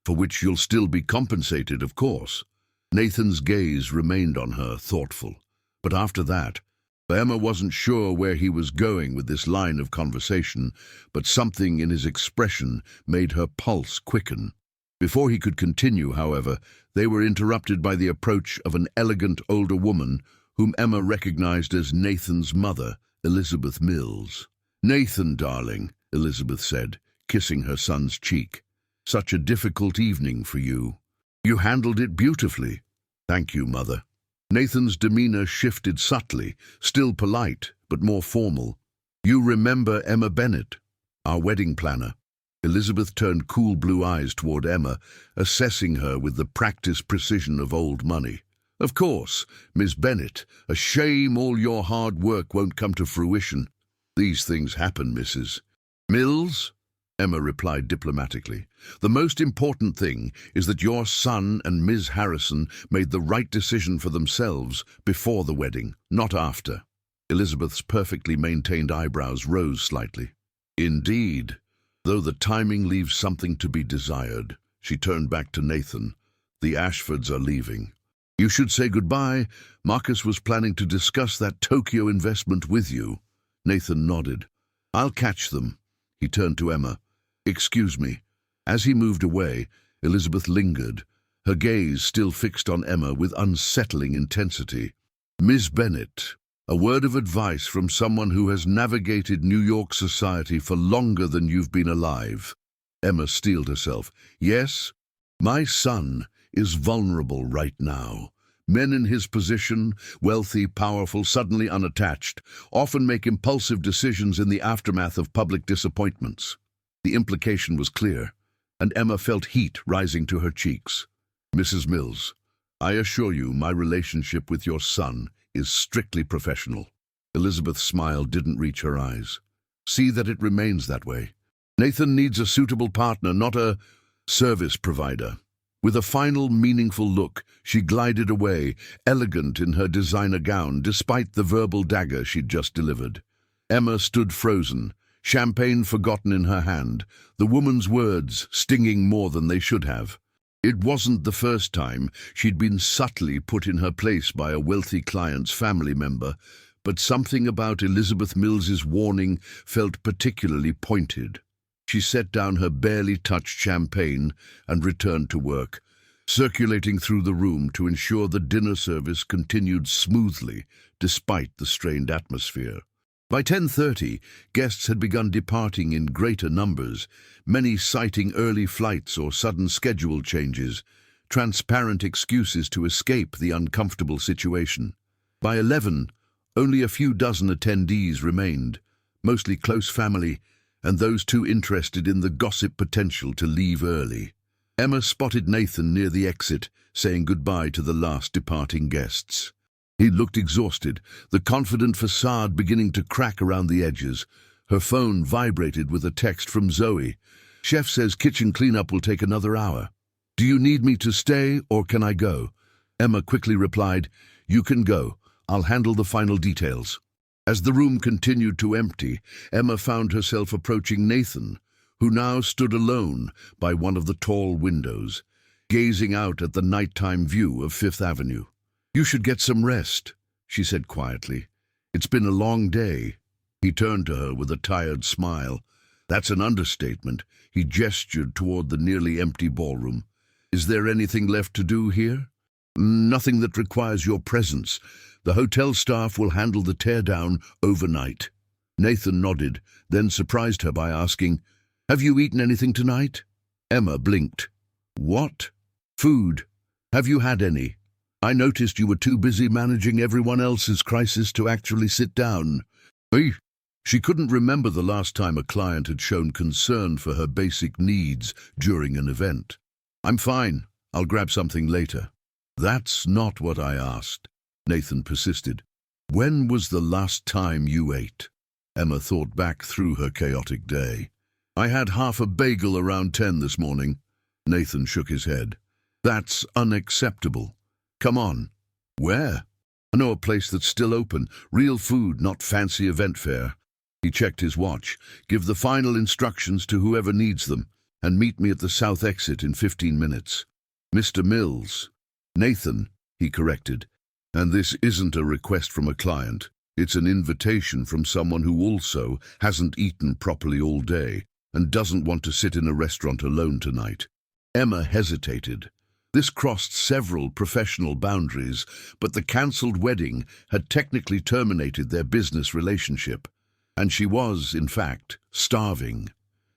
for which you'll still be compensated, of course." Nathan's gaze remained on her, thoughtful. But after that, Emma wasn't sure where he was going with this line of conversation, but something in his expression made her pulse quicken. Before he could continue, however, they were interrupted by the approach of an elegant older woman whom Emma recognized as Nathan's mother, Elizabeth Mills. "Nathan, darling," Elizabeth said, kissing her son's cheek. "Such a difficult evening for you." You handled it beautifully. Thank you, Mother. Nathan's demeanor shifted subtly, still polite, but more formal. You remember Emma Bennett, our wedding planner? Elizabeth turned cool blue eyes toward Emma, assessing her with the practiced precision of old money. Of course, Miss Bennett. A shame all your hard work won't come to fruition. These things happen, Mrs. Mills, Emma replied diplomatically. The most important thing is that your son and Ms. Harrison made the right decision for themselves before the wedding, not after. Elizabeth's perfectly maintained eyebrows rose slightly. Indeed, though the timing leaves something to be desired. She turned back to Nathan. The Ashfords are leaving. You should say goodbye. Marcus was planning to discuss that Tokyo investment with you. Nathan nodded. I'll catch them. He turned to Emma. Excuse me. As he moved away, Elizabeth lingered, her gaze still fixed on Emma with unsettling intensity. Miss Bennett, a word of advice from someone who has navigated New York society for longer than you've been alive. Emma steeled herself. Yes, my son is vulnerable right now. Men in his position, wealthy, powerful, suddenly unattached, often make impulsive decisions in the aftermath of public disappointments. The implication was clear, and Emma felt heat rising to her cheeks. Mrs. Mills, I assure you my relationship with your son is strictly professional. Elizabeth's smile didn't reach her eyes. See that it remains that way. Nathan needs a suitable partner, not a service provider. With a final, meaningful look, she glided away, elegant in her designer gown, despite the verbal dagger she'd just delivered. Emma stood frozen, champagne forgotten in her hand, the woman's words stinging more than they should have. It wasn't the first time she'd been subtly put in her place by a wealthy client's family member, but something about Elizabeth Mills's warning felt particularly pointed. She set down her barely touched champagne and returned to work, circulating through the room to ensure the dinner service continued smoothly despite the strained atmosphere. By 10:30, guests had begun departing in greater numbers, many citing early flights or sudden schedule changes, transparent excuses to escape the uncomfortable situation. By 11, only a few dozen attendees remained, mostly close family, and those too interested in the gossip potential to leave early. Emma spotted Nathan near the exit, saying goodbye to the last departing guests. He looked exhausted, the confident facade beginning to crack around the edges. Her phone vibrated with a text from Zoe. Chef says kitchen cleanup will take another hour. Do you need me to stay or can I go? Emma quickly replied, You can go. I'll handle the final details. As the room continued to empty, Emma found herself approaching Nathan, who now stood alone by one of the tall windows, gazing out at the nighttime view of Fifth Avenue. You should get some rest, she said quietly. It's been a long day. He turned to her with a tired smile. That's an understatement. He gestured toward the nearly empty ballroom. Is there anything left to do here? Nothing that requires your presence. The hotel staff will handle the teardown overnight. Nathan nodded, then surprised her by asking, Have you eaten anything tonight? Emma blinked. What? Food. Have you had any? I noticed you were too busy managing everyone else's crisis to actually sit down. She couldn't remember the last time a client had shown concern for her basic needs during an event. I'm fine. I'll grab something later. That's not what I asked. Nathan persisted. When was the last time you ate? Emma thought back through her chaotic day. I had half a bagel around 10 this morning. Nathan shook his head. That's unacceptable. Come on. Where? I know a place that's still open. Real food, not fancy event fare. He checked his watch. Give the final instructions to whoever needs them, and meet me at the south exit in 15 minutes. Mr. Mills. Nathan, he corrected. And this isn't a request from a client. It's an invitation from someone who also hasn't eaten properly all day and doesn't want to sit in a restaurant alone tonight. Emma hesitated. This crossed several professional boundaries, but the cancelled wedding had technically terminated their business relationship, and she was, in fact, starving.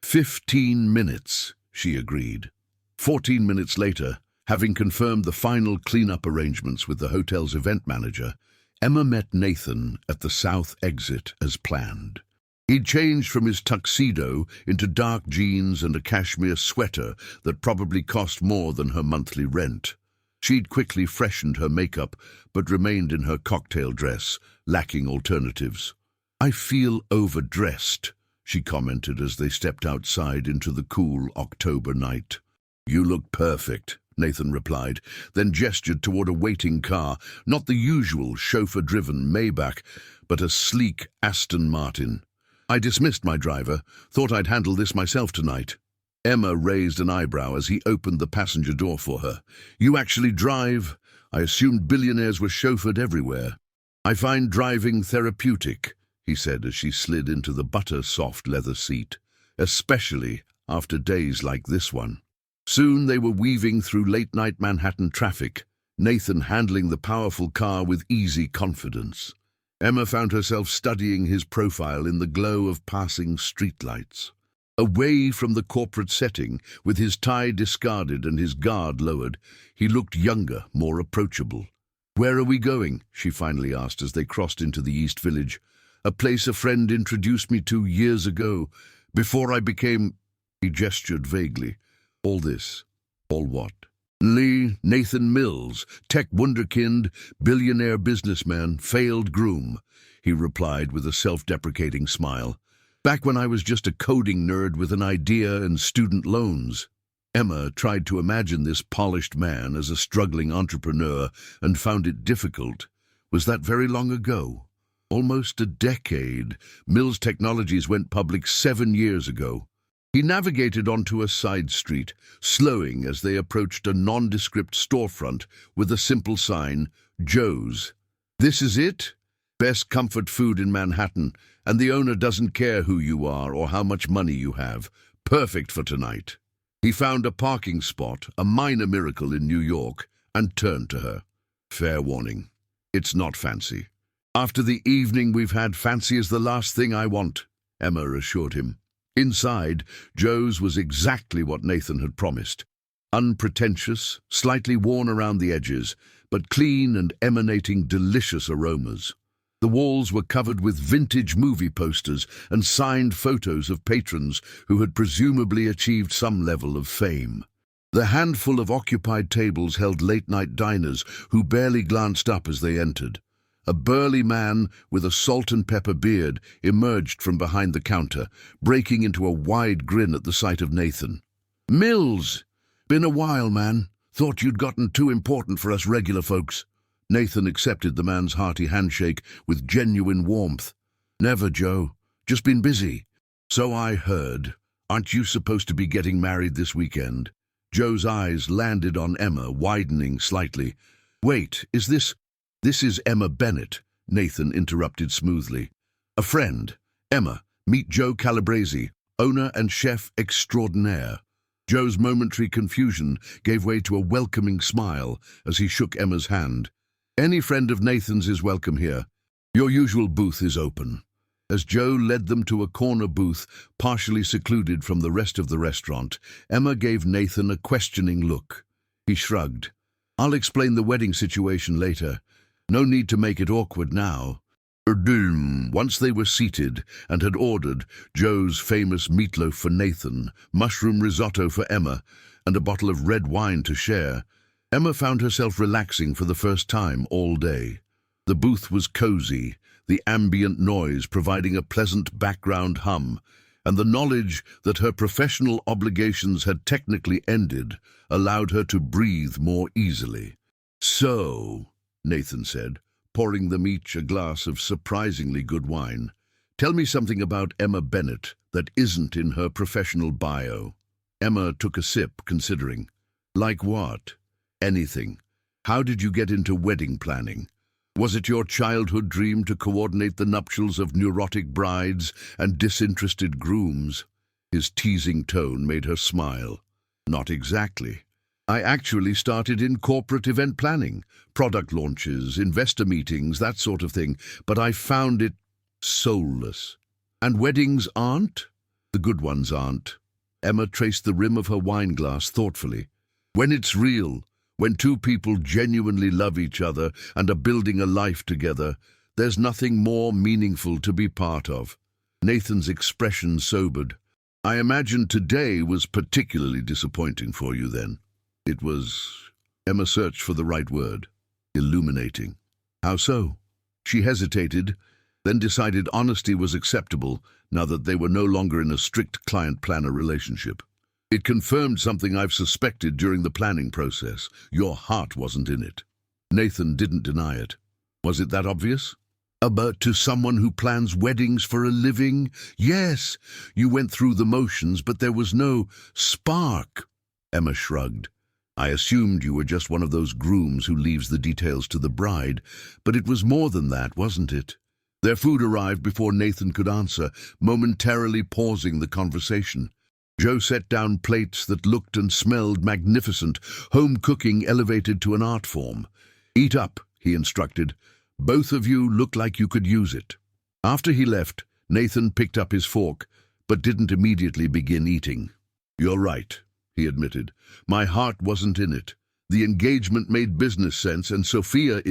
15 minutes, she agreed. 14 minutes later, Having confirmed the final cleanup arrangements with the hotel's event manager, Emma met Nathan at the south exit as planned. He'd changed from his tuxedo into dark jeans and a cashmere sweater that probably cost more than her monthly rent. She'd quickly freshened her makeup, but remained in her cocktail dress, lacking alternatives. "I feel overdressed," she commented as they stepped outside into the cool October night. "You look perfect," Nathan replied, then gestured toward a waiting car, not the usual chauffeur-driven Maybach, but a sleek Aston Martin. "I dismissed my driver, thought I'd handle this myself tonight." Emma raised an eyebrow as he opened the passenger door for her. "You actually drive? I assumed billionaires were chauffeured everywhere." "I find driving therapeutic," he said as she slid into the butter-soft leather seat, "especially after days like this one." Soon they were weaving through late-night Manhattan traffic, Nathan handling the powerful car with easy confidence. Emma found herself studying his profile in the glow of passing streetlights. Away from the corporate setting, with his tie discarded and his guard lowered, he looked younger, more approachable. "Where are we going?" she finally asked as they crossed into the East Village. "A place a friend introduced me to years ago, before I became—" He gestured vaguely. "All this. All what?" "Nathan Mills, tech wunderkind, billionaire businessman, failed groom," he replied with a self-deprecating smile. "Back when I was just a coding nerd with an idea and student loans." Emma tried to imagine this polished man as a struggling entrepreneur and found it difficult. Was that very long ago? Almost a decade. Mills Technologies went public 7 years ago. He navigated onto a side street, slowing as they approached a nondescript storefront with a simple sign, "Joe's." "This is it? Best comfort food in Manhattan, and the owner doesn't care who you are or how much money you have. Perfect for tonight." He found a parking spot, a minor miracle in New York, and turned to her. "Fair warning. It's not fancy." "After the evening we've had, fancy is the last thing I want," Emma assured him. Inside, Joe's was exactly what Nathan had promised. Unpretentious, slightly worn around the edges, but clean and emanating delicious aromas. The walls were covered with vintage movie posters and signed photos of patrons who had presumably achieved some level of fame. The handful of occupied tables held late-night diners who barely glanced up as they entered. A burly man with a salt and pepper beard emerged from behind the counter, breaking into a wide grin at the sight of Nathan. "Mills! Been a while, man. Thought you'd gotten too important for us regular folks." Nathan accepted the man's hearty handshake with genuine warmth. "Never, Joe. Just been busy." "So I heard. Aren't you supposed to be getting married this weekend?" Joe's eyes landed on Emma, widening slightly. "Wait, is this—" "This is Emma Bennett," Nathan interrupted smoothly. "A friend. Emma, meet Joe Calabrese, owner and chef extraordinaire." Joe's momentary confusion gave way to a welcoming smile as he shook Emma's hand. "Any friend of Nathan's is welcome here. Your usual booth is open." As Joe led them to a corner booth, partially secluded from the rest of the restaurant, Emma gave Nathan a questioning look. He shrugged. "I'll explain the wedding situation later. No need to make it awkward now." Once they were seated and had ordered Joe's famous meatloaf for Nathan, mushroom risotto for Emma, and a bottle of red wine to share, Emma found herself relaxing for the first time all day. The booth was cozy, the ambient noise providing a pleasant background hum, and the knowledge that her professional obligations had technically ended allowed her to breathe more easily. "So," Nathan said, pouring them each a glass of surprisingly good wine, "tell me something about Emma Bennett that isn't in her professional bio." Emma took a sip, considering. "Like what?" "Anything. How did you get into wedding planning? Was it your childhood dream to coordinate the nuptials of neurotic brides and disinterested grooms?" His teasing tone made her smile. "Not exactly. I actually started in corporate event planning, product launches, investor meetings, that sort of thing, but I found it soulless." "And weddings aren't?" "The good ones aren't." Emma traced the rim of her wine glass thoughtfully. "When it's real, When two people genuinely love each other and are building a life together, there's nothing more meaningful to be part of. Nathan's expression sobered. I imagine today was particularly disappointing for you then. It was... Emma searched for the right word. Illuminating. How so? She hesitated, then decided honesty was acceptable now that they were no longer in a strict client-planner relationship. It confirmed something I've suspected during the planning process. Your heart wasn't in it. Nathan didn't deny it. Was it that obvious? But to someone who plans weddings for a living? Yes, you went through the motions, but there was no spark. Emma shrugged. I assumed you were just one of those grooms who leaves the details to the bride, but it was more than that, wasn't it? Their food arrived before Nathan could answer, momentarily pausing the conversation. Joe set down plates that looked and smelled magnificent, home cooking elevated to an art form. Eat up, he instructed. Both of you look like you could use it. After he left, Nathan picked up his fork, but didn't immediately begin eating. You're right, he admitted. My heart wasn't in it. The engagement made business sense, and Sophia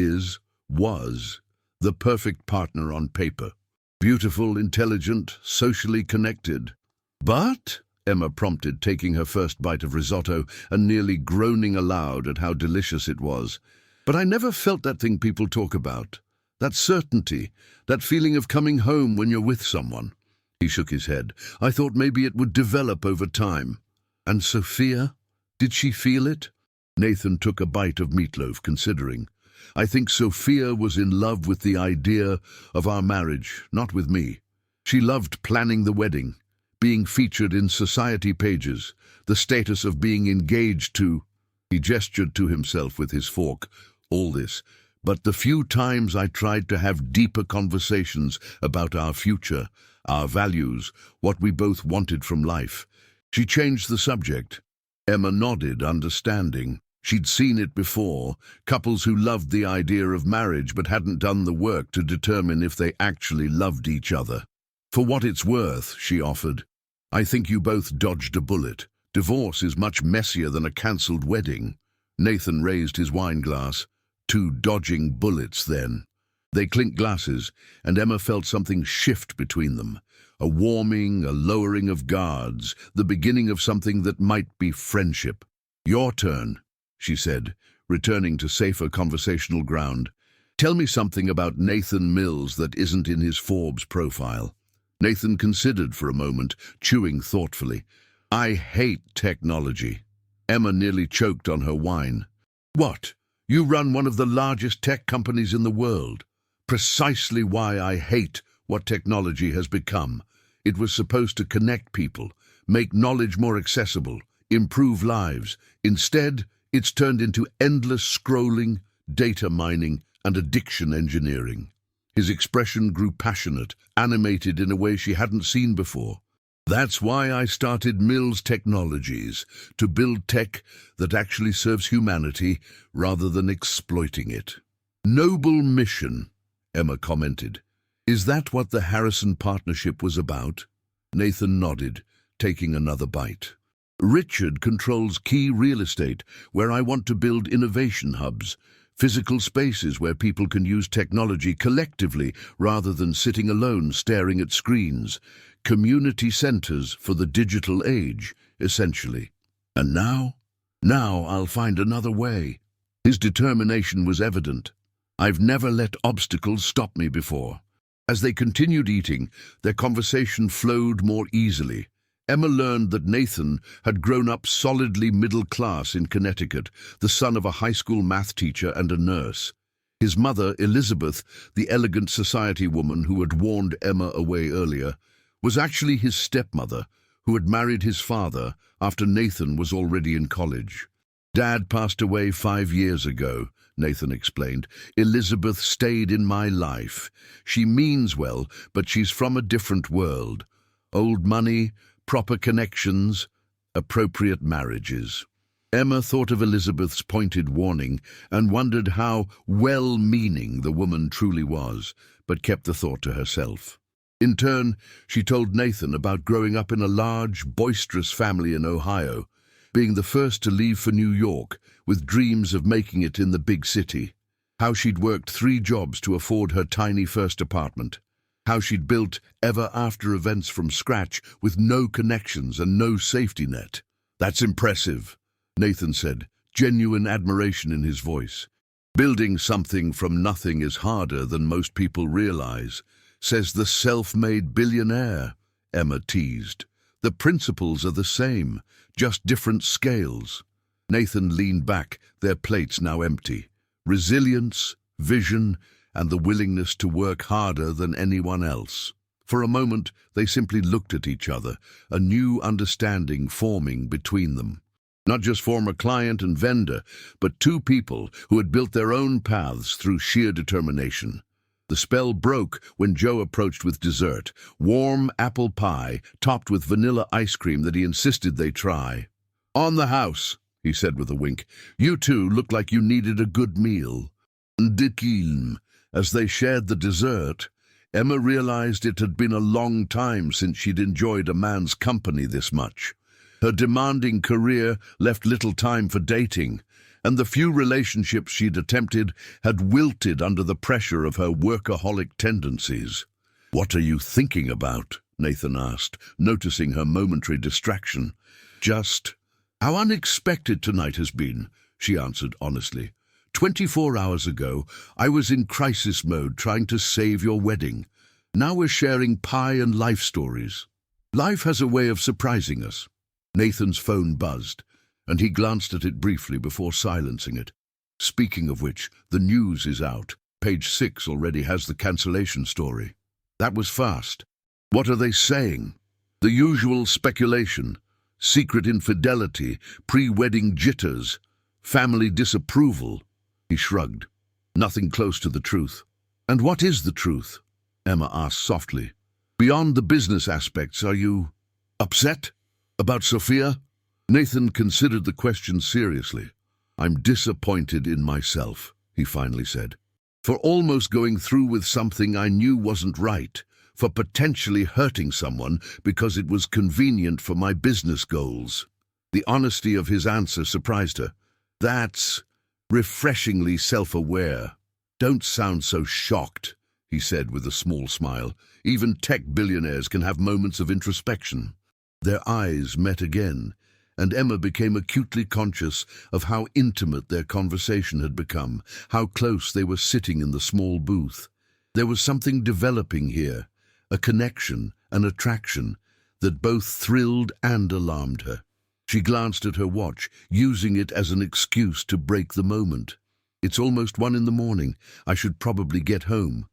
was, the perfect partner on paper. Beautiful, intelligent, socially connected. But, Emma prompted, taking her first bite of risotto and nearly groaning aloud at how delicious it was. But I never felt that thing people talk about. That certainty, that feeling of coming home when you're with someone. He shook his head. I thought maybe it would develop over time. And Sophia? Did she feel it? Nathan took a bite of meatloaf, considering. I think Sophia was in love with the idea of our marriage, not with me. She loved planning the wedding, being featured in society pages, the status of being engaged to... He gestured to himself with his fork. All this. But the few times I tried to have deeper conversations about our future, our values, what we both wanted from life, she changed the subject. Emma nodded, understanding. She'd seen it before, couples who loved the idea of marriage but hadn't done the work to determine if they actually loved each other. For what it's worth, she offered, I think you both dodged a bullet. Divorce is much messier than a cancelled wedding. Nathan raised his wine glass. Two dodging bullets, then. They clinked glasses, and Emma felt something shift between them. A warming, a lowering of guards, the beginning of something that might be friendship. Your turn, she said, returning to safer conversational ground. Tell me something about Nathan Mills that isn't in his Forbes profile. Nathan considered for a moment, chewing thoughtfully. I hate technology. Emma nearly choked on her wine. What? You run one of the largest tech companies in the world. Precisely why I hate what technology has become. It was supposed to connect people, make knowledge more accessible, improve lives. Instead, it's turned into endless scrolling, data mining, and addiction engineering. His expression grew passionate, animated in a way she hadn't seen before. That's why I started Mills Technologies, to build tech that actually serves humanity rather than exploiting it. Noble mission, Emma commented. Is that what the Harrison partnership was about? Nathan nodded, taking another bite. Richard controls key real estate, where I want to build innovation hubs, physical spaces where people can use technology collectively rather than sitting alone staring at screens. Community centers for the digital age, essentially. And now I'll find another way. His determination was evident. I've never let obstacles stop me before. As they continued eating, their conversation flowed more easily. Emma learned that Nathan had grown up solidly middle class in Connecticut, the son of a high school math teacher and a nurse. His mother, Elizabeth, the elegant society woman who had warned Emma away earlier, was actually his stepmother, who had married his father after Nathan was already in college. Dad passed away 5 years ago, Nathan explained. Elizabeth stayed in my life. She means well, but she's from a different world. Old money, proper connections, appropriate marriages. Emma thought of Elizabeth's pointed warning and wondered how well-meaning the woman truly was, but kept the thought to herself. In turn, she told Nathan about growing up in a large, boisterous family in Ohio. being the first to leave for New York with dreams of making it in the big city. How she'd worked 3 jobs to afford her tiny first apartment. How she'd built ever after events from scratch with no connections and no safety net. "That's impressive," Nathan said, genuine admiration in his voice. "Building something from nothing is harder than most people realize," says the self-made billionaire, Emma teased. "The principles are the same, just different scales." Nathan leaned back, their plates now empty. Resilience, vision, and the willingness to work harder than anyone else. For a moment, they simply looked at each other, a new understanding forming between them. Not just former client and vendor, but 2 people who had built their own paths through sheer determination. The spell broke when Joe approached with dessert, warm apple pie topped with vanilla ice cream that he insisted they try. "On the house," he said with a wink. "You 2 looked like you needed a good meal." Dickilm. As they shared the dessert, Emma realized it had been a long time since she'd enjoyed a man's company this much. Her demanding career left little time for dating, and the few relationships she'd attempted had wilted under the pressure of her workaholic tendencies. "What are you thinking about?" Nathan asked, noticing her momentary distraction. "Just how unexpected tonight has been," she answered honestly. 24 hours ago, I was in crisis mode trying to save your wedding. Now we're sharing pie and life stories. Life has a way of surprising us." Nathan's phone buzzed, and he glanced at it briefly before silencing it. "Speaking of which, the news is out. Page 6 already has the cancellation story." "That was fast. What are they saying?" "The usual speculation. Secret infidelity, pre-wedding jitters, family disapproval." He shrugged. "Nothing close to the truth." "And what is the truth?" Emma asked softly. "Beyond the business aspects, are you upset about Sophia?" Nathan considered the question seriously. "I'm disappointed in myself," he finally said, "for almost going through with something I knew wasn't right, for potentially hurting someone because it was convenient for my business goals." The honesty of his answer surprised her. "That's refreshingly self-aware." "Don't sound so shocked," he said with a small smile. "Even tech billionaires can have moments of introspection." Their eyes met again, and Emma became acutely conscious of how intimate their conversation had become, how close they were sitting in the small booth. There was something developing here, a connection, an attraction, that both thrilled and alarmed her. She glanced at her watch, using it as an excuse to break the moment. "It's almost 1 in the morning. I should probably get home."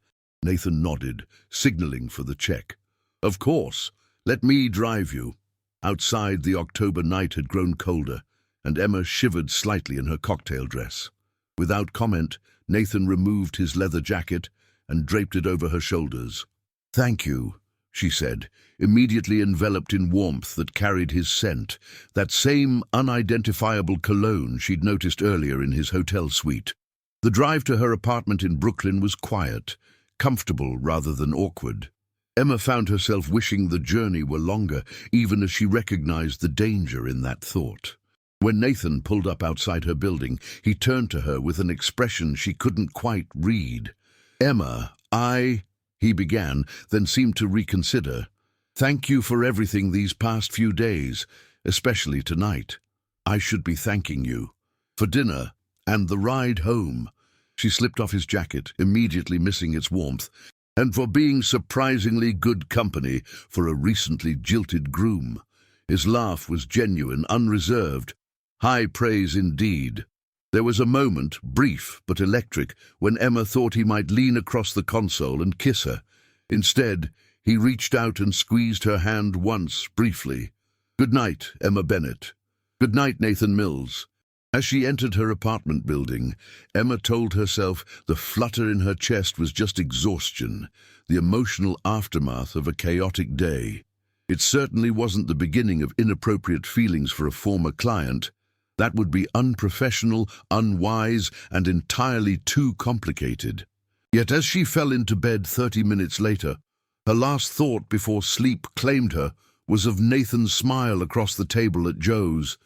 Nathan nodded, signaling for the check. "Of course. Let me drive you." Outside, the October night had grown colder, and Emma shivered slightly in her cocktail dress. Without comment, Nathan removed his leather jacket and draped it over her shoulders. "Thank you," she said, immediately enveloped in warmth that carried his scent, that same unidentifiable cologne she'd noticed earlier in his hotel suite. The drive to her apartment in Brooklyn was quiet, comfortable rather than awkward. Emma found herself wishing the journey were longer, even as she recognized the danger in that thought. When Nathan pulled up outside her building, he turned to her with an expression she couldn't quite read. "Emma, he began, then seemed to reconsider. "Thank you for everything these past few days, especially tonight. I should be thanking you. For dinner and the ride home." She slipped off his jacket, immediately missing its warmth, "and for being surprisingly good company for a recently jilted groom." His laugh was genuine, unreserved. High praise indeed. There was a moment, brief but electric, when Emma thought he might lean across the console and kiss her. Instead, he reached out and squeezed her hand once, briefly. "Good night, Emma Bennett." "Good night, Nathan Mills." As she entered her apartment building, Emma told herself the flutter in her chest was just exhaustion, the emotional aftermath of a chaotic day. It certainly wasn't the beginning of inappropriate feelings for a former client. That would be unprofessional, unwise, and entirely too complicated. Yet as she fell into bed 30 minutes later, her last thought before sleep claimed her was of Nathan's smile across the table at Joe's,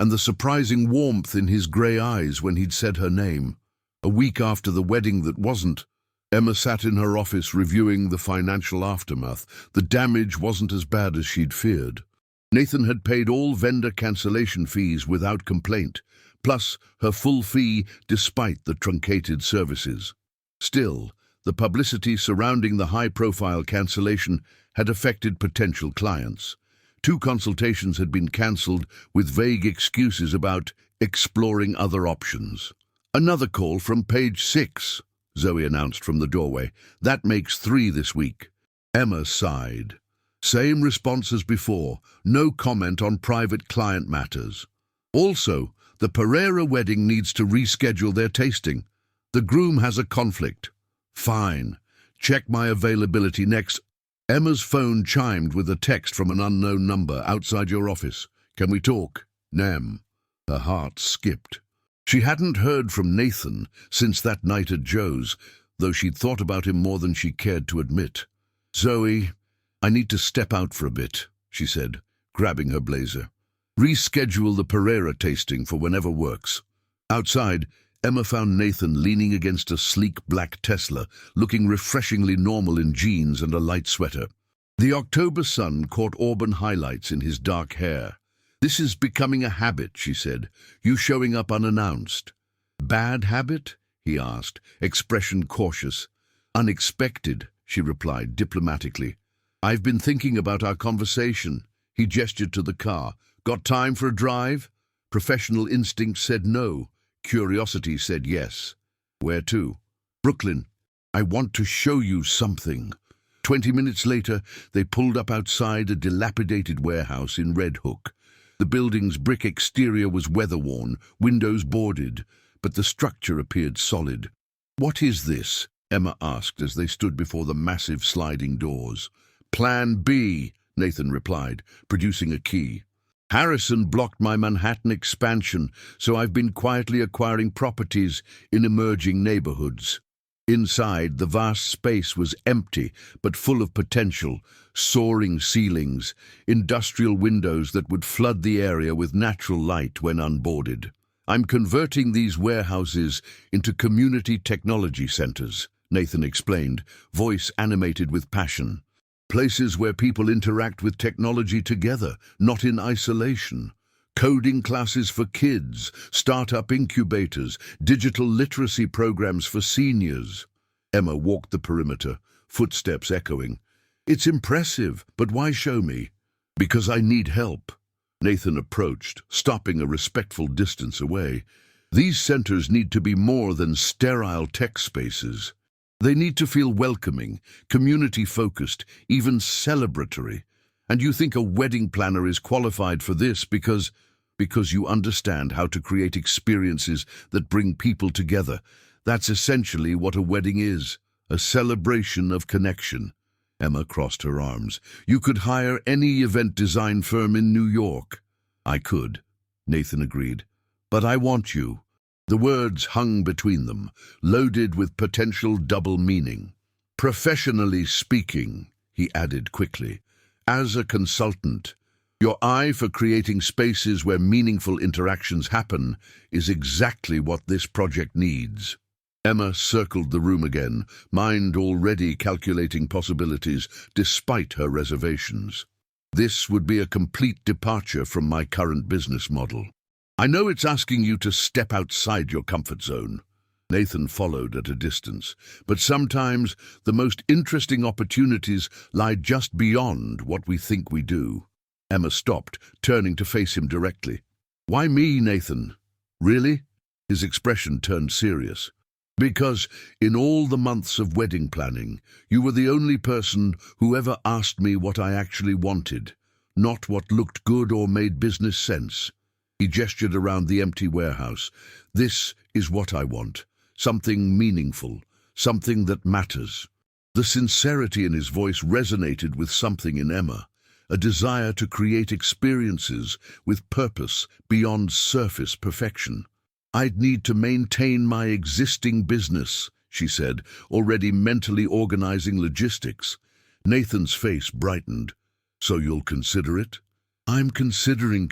and the surprising warmth in his grey eyes when he'd said her name. A week after the wedding that wasn't, Emma sat in her office reviewing the financial aftermath. The damage wasn't as bad as she'd feared. Nathan had paid all vendor cancellation fees without complaint, plus her full fee despite the truncated services. Still, the publicity surrounding the high-profile cancellation had affected potential clients. 2 consultations had been cancelled with vague excuses about exploring other options. "Another call from page 6, Zoe announced from the doorway. "That makes 3 this week." Emma sighed. Same response as before, no comment on private client matters. Also, the Pereira wedding needs to reschedule their tasting. The groom has a conflict. Fine. Check my availability next. Emma's phone chimed with a text from an unknown number. "Outside your office. Can we talk? Nem." Her heart skipped. She hadn't heard from Nathan since that night at Joe's, though she'd thought about him more than she cared to admit. "Zoe, I need to step out for a bit," she said, grabbing her blazer. "Reschedule the Pereira tasting for whenever works." Outside, Emma found Nathan leaning against a sleek black Tesla, looking refreshingly normal in jeans and a light sweater. The October sun caught auburn highlights in his dark hair. "This is becoming a habit," she said, "you showing up unannounced." "Bad habit?" he asked, expression cautious. "Unexpected," she replied diplomatically. "I've been thinking about our conversation." He gestured to the car. "Got time for a drive?" Professional instinct said no. Curiosity said yes. "Where to?" "Brooklyn. I want to show you something." 20 minutes later, they pulled up outside a dilapidated warehouse in Red Hook. The building's brick exterior was weather-worn, windows boarded, but the structure appeared solid. "What is this?" Emma asked as they stood before the massive sliding doors. "Plan B," Nathan replied, producing a key. "Harrison blocked my Manhattan expansion, so I've been quietly acquiring properties in emerging neighborhoods." Inside, the vast space was empty but full of potential, soaring ceilings, industrial windows that would flood the area with natural light when unboarded. "I'm converting these warehouses into community technology centers," Nathan explained, voice animated with passion. "Places where people interact with technology together, not in isolation. Coding classes for kids, startup incubators, digital literacy programs for seniors." Emma walked the perimeter, footsteps echoing. "It's impressive, but why show me?" "Because I need help." Nathan approached, stopping a respectful distance away. "These centers need to be more than sterile tech spaces. They need to feel welcoming, community-focused, even celebratory. And you think a wedding planner is qualified for this because you understand how to create experiences that bring people together. That's essentially what a wedding is, a celebration of connection." Emma crossed her arms. "You could hire any event design firm in New York." "I could," Nathan agreed. "But I want you." The words hung between them, loaded with potential double meaning. "Professionally speaking," he added quickly, "as a consultant, your eye for creating spaces where meaningful interactions happen is exactly what this project needs." Emma circled the room again, mind already calculating possibilities despite her reservations. "This would be a complete departure from my current business model. I know it's asking you to step outside your comfort zone." Nathan followed at a distance. "But sometimes the most interesting opportunities lie just beyond what we think we do." Emma stopped, turning to face him directly. "Why me, Nathan?" "Really?" His expression turned serious. "Because in all the months of wedding planning, you were the only person who ever asked me what I actually wanted, not what looked good or made business sense." He gestured around the empty warehouse. "This is what I want. Something meaningful. Something that matters." The sincerity in his voice resonated with something in Emma, a desire to create experiences with purpose beyond surface perfection. "I'd need to maintain my existing business," she said, already mentally organizing logistics. Nathan's face brightened. "So you'll consider it?" "I'm considering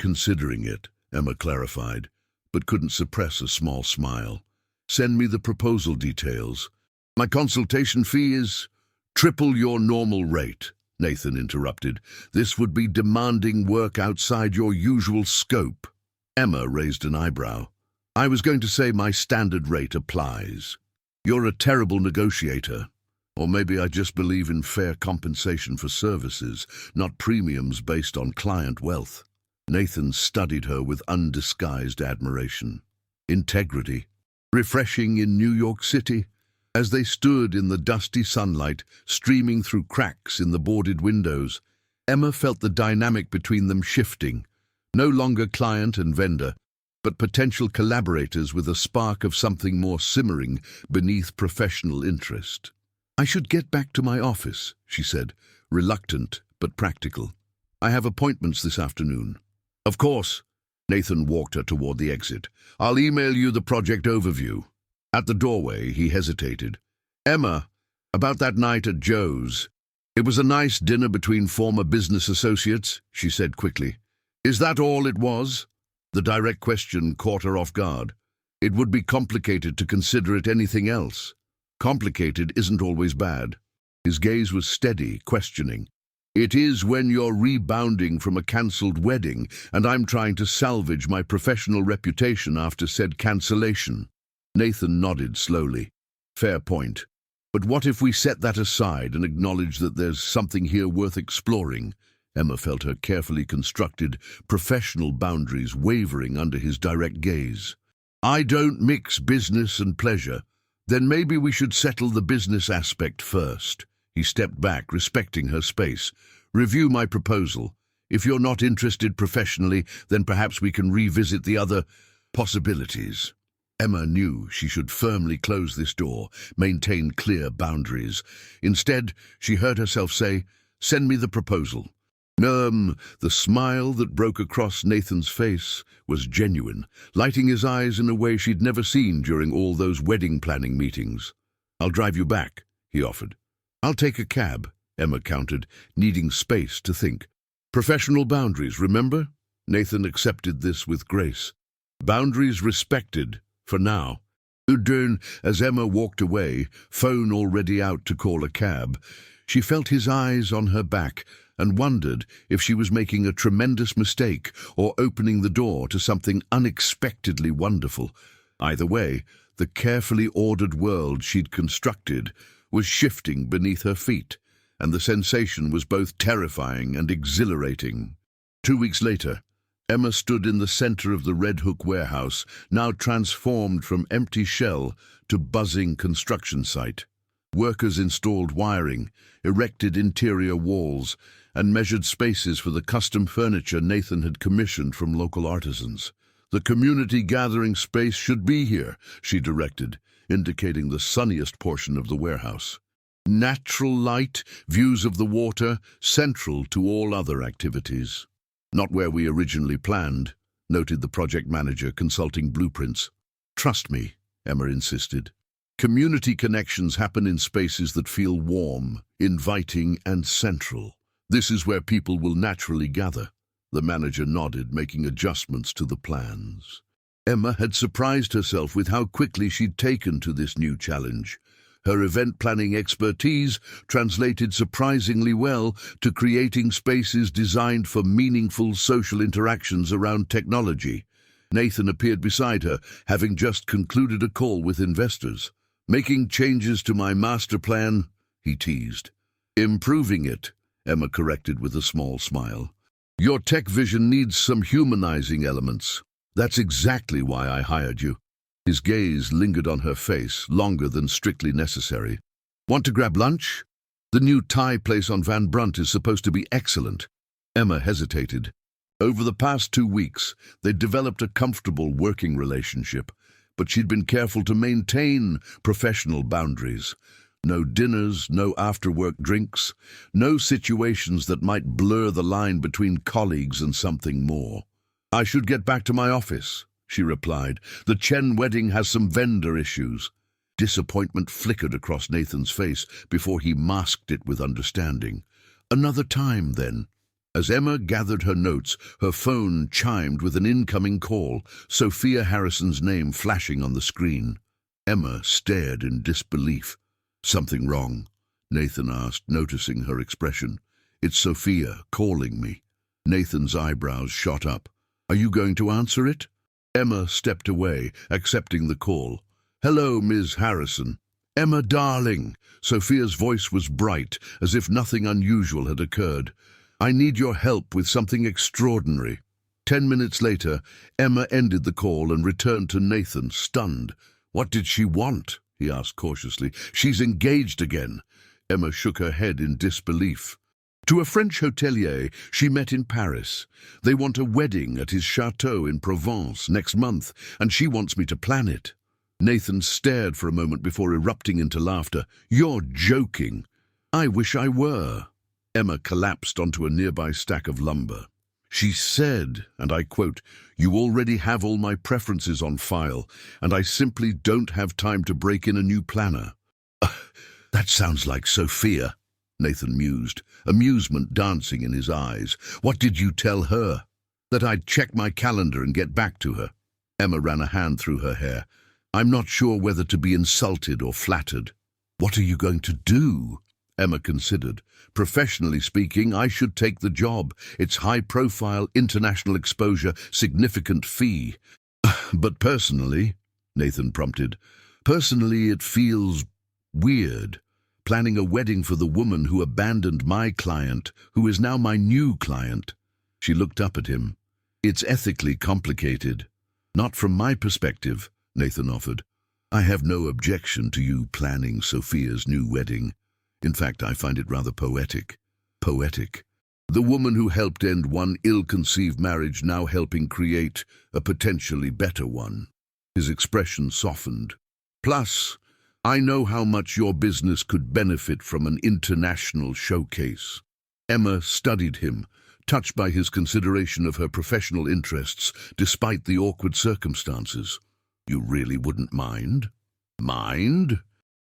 it," Emma clarified, but couldn't suppress a small smile. Send me the proposal details. My consultation fee is triple your normal rate, Nathan interrupted. This would be demanding work outside your usual scope. Emma raised an eyebrow. I was going to say my standard rate applies. You're a terrible negotiator. Or maybe I just believe in fair compensation for services, not premiums based on client wealth. Nathan studied her with undisguised admiration. Integrity. Refreshing in New York City. As they stood in the dusty sunlight, streaming through cracks in the boarded windows, Emma felt the dynamic between them shifting. No longer client and vendor, but potential collaborators with a spark of something more simmering beneath professional interest. I should get back to my office, she said, reluctant but practical. I have appointments this afternoon. Of course. Nathan walked her toward the exit. I'll email you the project overview. At the doorway, he hesitated. Emma, about that night at Joe's. It was a nice dinner between former business associates, she said quickly. Is that all it was? The direct question caught her off guard. It would be complicated to consider it anything else. Complicated isn't always bad. His gaze was steady, questioning. It is when you're rebounding from a cancelled wedding, and I'm trying to salvage my professional reputation after said cancellation. Nathan nodded slowly. Fair point. But what if we set that aside and acknowledge that there's something here worth exploring? Emma felt her carefully constructed, professional boundaries wavering under his direct gaze. I don't mix business and pleasure. Then maybe we should settle the business aspect first. He stepped back, respecting her space. Review my proposal. If you're not interested professionally, then perhaps we can revisit the other possibilities. Emma knew she should firmly close this door, maintain clear boundaries. Instead, she heard herself say, send me the proposal. The smile that broke across Nathan's face was genuine, lighting his eyes in a way she'd never seen during all those wedding planning meetings. I'll drive you back, he offered. I'll take a cab, Emma countered, needing space to think. Professional boundaries, remember? Nathan accepted this with grace. Boundaries respected, for now. As Emma walked away, phone already out to call a cab, she felt his eyes on her back and wondered if she was making a tremendous mistake or opening the door to something unexpectedly wonderful. Either way, the carefully ordered world she'd constructed was shifting beneath her feet, and the sensation was both terrifying and exhilarating. 2 weeks later, Emma stood in the center of the Red Hook warehouse, now transformed from empty shell to buzzing construction site. Workers installed wiring, erected interior walls, and measured spaces for the custom furniture Nathan had commissioned from local artisans. The community gathering space should be here, she directed, indicating the sunniest portion of the warehouse. Natural light, views of the water, central to all other activities. Not where we originally planned, noted the project manager, consulting blueprints. Trust me, Emma insisted. Community connections happen in spaces that feel warm, inviting, and central. This is where people will naturally gather. The manager nodded, making adjustments to the plans. Emma had surprised herself with how quickly she'd taken to this new challenge. Her event planning expertise translated surprisingly well to creating spaces designed for meaningful social interactions around technology. Nathan appeared beside her, having just concluded a call with investors. Making changes to my master plan, he teased. Improving it, Emma corrected with a small smile. Your tech vision needs some humanizing elements. That's exactly why I hired you. His gaze lingered on her face, longer than strictly necessary. Want to grab lunch? The new Thai place on Van Brunt is supposed to be excellent. Emma hesitated. Over the past 2 weeks, they'd developed a comfortable working relationship, but she'd been careful to maintain professional boundaries. No dinners, no after-work drinks, no situations that might blur the line between colleagues and something more. I should get back to my office, she replied. The Chen wedding has some vendor issues. Disappointment flickered across Nathan's face before he masked it with understanding. Another time, then. As Emma gathered her notes, her phone chimed with an incoming call, Sophia Harrison's name flashing on the screen. Emma stared in disbelief. "Something wrong?" Nathan asked, noticing her expression. "It's Sophia calling me." Nathan's eyebrows shot up. "Are you going to answer it?" Emma stepped away, accepting the call. "Hello, Ms. Harrison." "Emma, darling." Sophia's voice was bright, as if nothing unusual had occurred. "I need your help with something extraordinary." 10 minutes later, Emma ended the call and returned to Nathan, stunned. "What did she want?" he asked cautiously. "She's engaged again." Emma shook her head in disbelief. "To a French hotelier she met in Paris. They want a wedding at his chateau in Provence next month, and she wants me to plan it." Nathan stared for a moment before erupting into laughter. "You're joking." "I wish I were." Emma collapsed onto a nearby stack of lumber. "She said, and I quote, 'You already have all my preferences on file, and I simply don't have time to break in a new planner.'" "That sounds like Sophia," Nathan mused, amusement dancing in his eyes. "What did you tell her?" "That I'd check my calendar and get back to her." Emma ran a hand through her hair. "I'm not sure whether to be insulted or flattered." "What are you going to do?" Emma considered. "Professionally speaking, I should take the job. It's high profile, international exposure, significant fee." "But personally," Nathan prompted, "personally it feels weird. Planning a wedding for the woman who abandoned my client, who is now my new client." She looked up at him. "It's ethically complicated." "Not from my perspective," Nathan offered. "I have no objection to you planning Sophia's new wedding. In fact, I find it rather poetic." Poetic. The woman who helped end one ill-conceived marriage now helping create a potentially better one. His expression softened. "Plus, I know how much your business could benefit from an international showcase." Emma studied him, touched by his consideration of her professional interests despite the awkward circumstances. "You really wouldn't mind?" "Mind?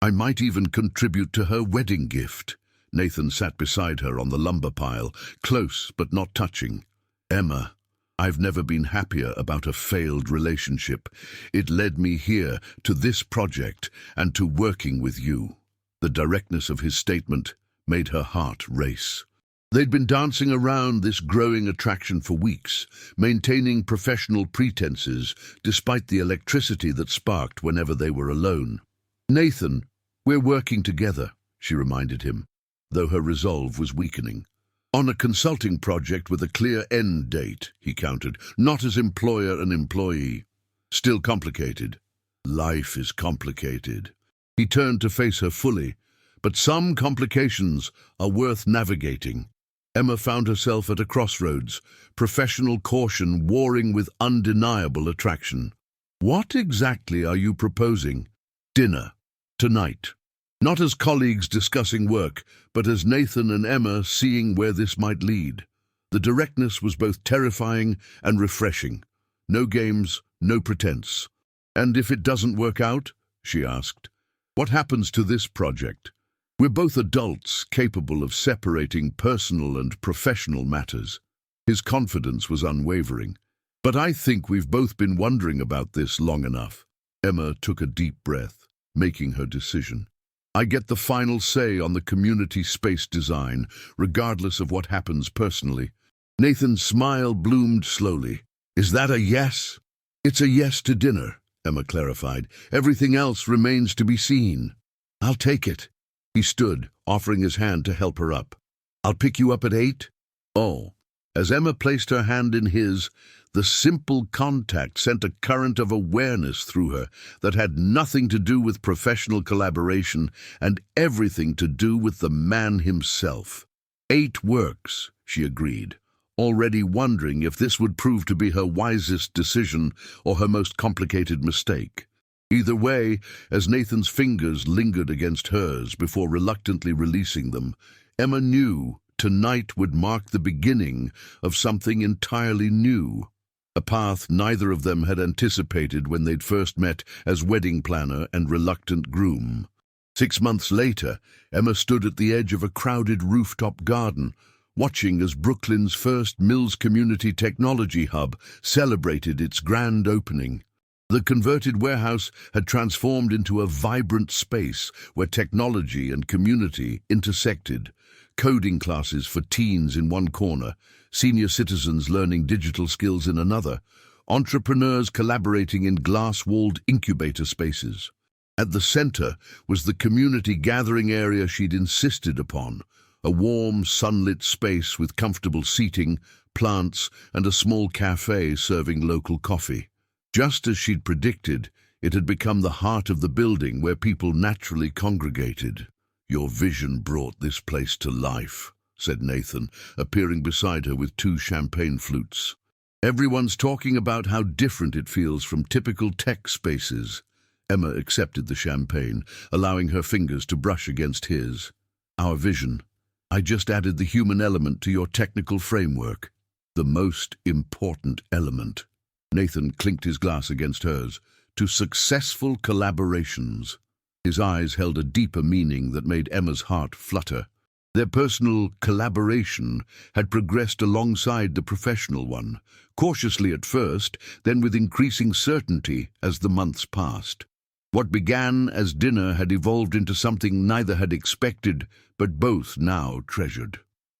I might even contribute to her wedding gift." Nathan sat beside her on the lumber pile, close but not touching. "Emma, I've never been happier about a failed relationship. It led me here, to this project, and to working with you." The directness of his statement made her heart race. They'd been dancing around this growing attraction for weeks, maintaining professional pretenses despite the electricity that sparked whenever they were alone. "Nathan, we're working together," she reminded him, though her resolve was weakening. "On a consulting project with a clear end date," he countered, "not as employer and employee." "Still complicated." "Life is complicated." He turned to face her fully. "But some complications are worth navigating." Emma found herself at a crossroads, professional caution warring with undeniable attraction. "What exactly are you proposing?" "Dinner. Tonight. Not as colleagues discussing work, but as Nathan and Emma seeing where this might lead." The directness was both terrifying and refreshing. No games, no pretense. "And if it doesn't work out?" she asked. "What happens to this project? We're both adults capable of separating personal and professional matters." His confidence was unwavering. "But I think we've both been wondering about this long enough." Emma took a deep breath, making her decision. "I get the final say on the community space design, regardless of what happens personally." Nathan's smile bloomed slowly. "Is that a yes?" "It's a yes to dinner," Emma clarified. "Everything else remains to be seen." "I'll take it." He stood, offering his hand to help her up. "I'll pick you up at 8? "Oh." As Emma placed her hand in his, the simple contact sent a current of awareness through her that had nothing to do with professional collaboration and everything to do with the man himself. 8 works, she agreed, already wondering if this would prove to be her wisest decision or her most complicated mistake. Either way, as Nathan's fingers lingered against hers before reluctantly releasing them, Emma knew tonight would mark the beginning of something entirely new. A path neither of them had anticipated when they'd first met as wedding planner and reluctant groom. 6 months later, Emma stood at the edge of a crowded rooftop garden, watching as Brooklyn's first Mills Community Technology Hub celebrated its grand opening. The converted warehouse had transformed into a vibrant space where technology and community intersected. Coding classes for teens in one corner, senior citizens learning digital skills in another, entrepreneurs collaborating in glass-walled incubator spaces. At the center was the community gathering area she'd insisted upon, a warm, sunlit space with comfortable seating, plants, and a small cafe serving local coffee. Just as she'd predicted, it had become the heart of the building where people naturally congregated. "Your vision brought this place to life," said Nathan, appearing beside her with 2 champagne flutes. "Everyone's talking about how different it feels from typical tech spaces." Emma accepted the champagne, allowing her fingers to brush against his. "Our vision. I just added the human element to your technical framework. The most important element." Nathan clinked his glass against hers. "To successful collaborations." His eyes held a deeper meaning that made Emma's heart flutter. Their personal collaboration had progressed alongside the professional one, cautiously at first, then with increasing certainty as the months passed. What began as dinner had evolved into something neither had expected, but both now treasured.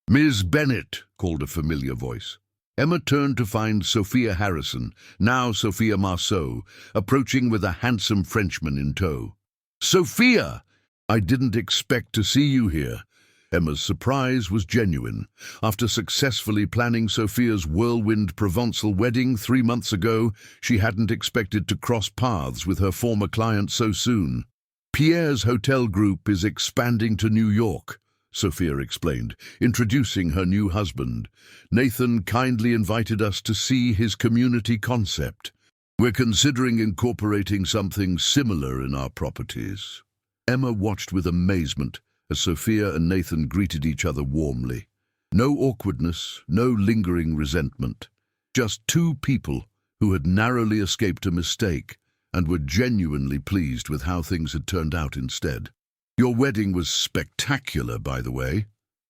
"Ms. Bennett," called a familiar voice. Emma turned to find Sophia Harrison, now Sophia Marceau, approaching with a handsome Frenchman in tow. "Sophia! I didn't expect to see you here." Emma's surprise was genuine. After successfully planning Sophia's whirlwind Provençal wedding 3 months ago, she hadn't expected to cross paths with her former client so soon. "Pierre's hotel group is expanding to New York," Sophia explained, introducing her new husband. "Nathan kindly invited us to see his community concept. We're considering incorporating something similar in our properties." Emma watched with amazement as Sophia and Nathan greeted each other warmly. No awkwardness, no lingering resentment. Just 2 people who had narrowly escaped a mistake and were genuinely pleased with how things had turned out instead. "Your wedding was spectacular, by the way,"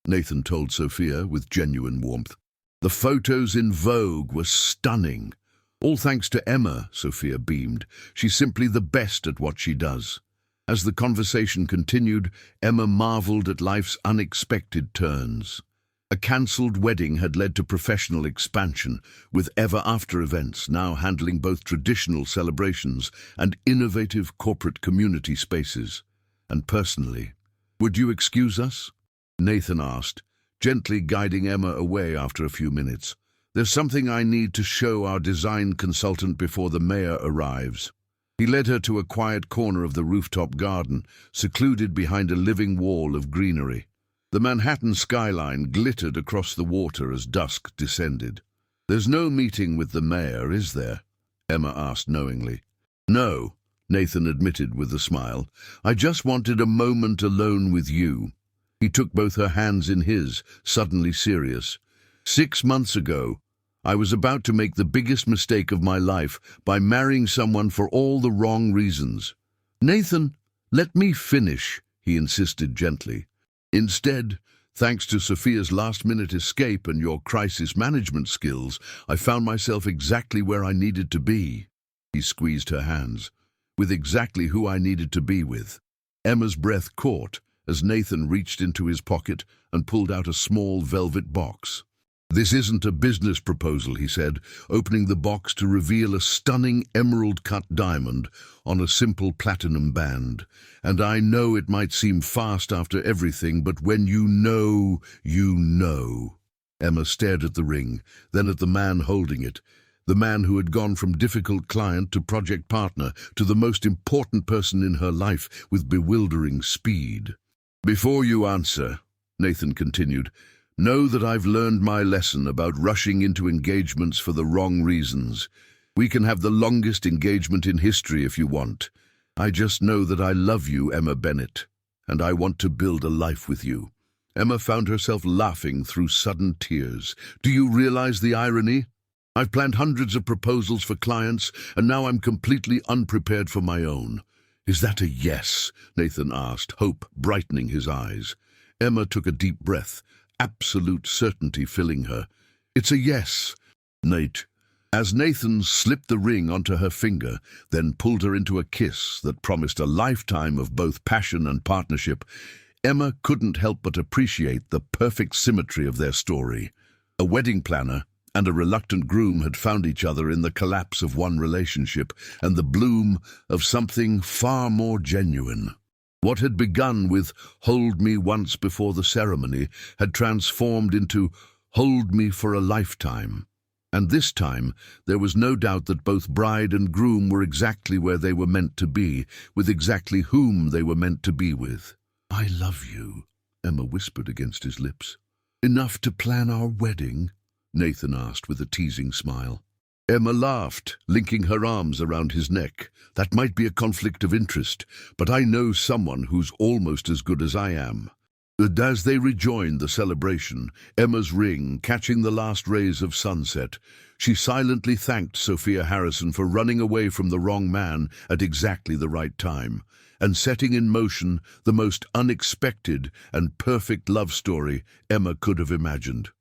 Nathan told Sophia with genuine warmth. "The photos in Vogue were stunning." "All thanks to Emma," Sophia beamed. "She's simply the best at what she does." As the conversation continued, Emma marveled at life's unexpected turns. A cancelled wedding had led to professional expansion, with ever-after events now handling both traditional celebrations and innovative corporate community spaces. And personally, "Would you excuse us?" Nathan asked, gently guiding Emma away after a few minutes. "There's something I need to show our design consultant before the mayor arrives." He led her to a quiet corner of the rooftop garden, secluded behind a living wall of greenery. The Manhattan skyline glittered across the water as dusk descended. "There's no meeting with the mayor, is there?" Emma asked knowingly. "No," Nathan admitted with a smile. "I just wanted a moment alone with you." He took both her hands in his, suddenly serious. "6 months ago, I was about to make the biggest mistake of my life by marrying someone for all the wrong reasons." "Nathan, let me finish," he insisted gently. "Instead, thanks to Sophia's last-minute escape and your crisis management skills, I found myself exactly where I needed to be." He squeezed her hands. "With exactly who I needed to be with." Emma's breath caught as Nathan reached into his pocket and pulled out a small velvet box. "This isn't a business proposal," he said, opening the box to reveal a stunning emerald-cut diamond on a simple platinum band. "And I know it might seem fast after everything, but when you know, you know." Emma stared at the ring, then at the man holding it, the man who had gone from difficult client to project partner to the most important person in her life with bewildering speed. "Before you answer," Nathan continued, "know that I've learned my lesson about rushing into engagements for the wrong reasons. We can have the longest engagement in history if you want. I just know that I love you, Emma Bennett, and I want to build a life with you." Emma found herself laughing through sudden tears. "Do you realize the irony? I've planned hundreds of proposals for clients, and now I'm completely unprepared for my own." "Is that a yes?" Nathan asked, hope brightening his eyes. Emma took a deep breath. absolute certainty filling her. "It's a yes, Nate." As Nathan slipped the ring onto her finger, then pulled her into a kiss that promised a lifetime of both passion and partnership, Emma couldn't help but appreciate the perfect symmetry of their story. A wedding planner and a reluctant groom had found each other in the collapse of one relationship and the bloom of something far more genuine. What had begun with "hold me once before the ceremony" had transformed into "hold me for a lifetime." And this time, there was no doubt that both bride and groom were exactly where they were meant to be, with exactly whom they were meant to be with. "I love you," Emma whispered against his lips. "Enough to plan our wedding?" Nathan asked with a teasing smile. Emma laughed, linking her arms around his neck. "That might be a conflict of interest, but I know someone who's almost as good as I am." As they rejoined the celebration, Emma's ring catching the last rays of sunset, she silently thanked Sophia Harrison for running away from the wrong man at exactly the right time, and setting in motion the most unexpected and perfect love story Emma could have imagined.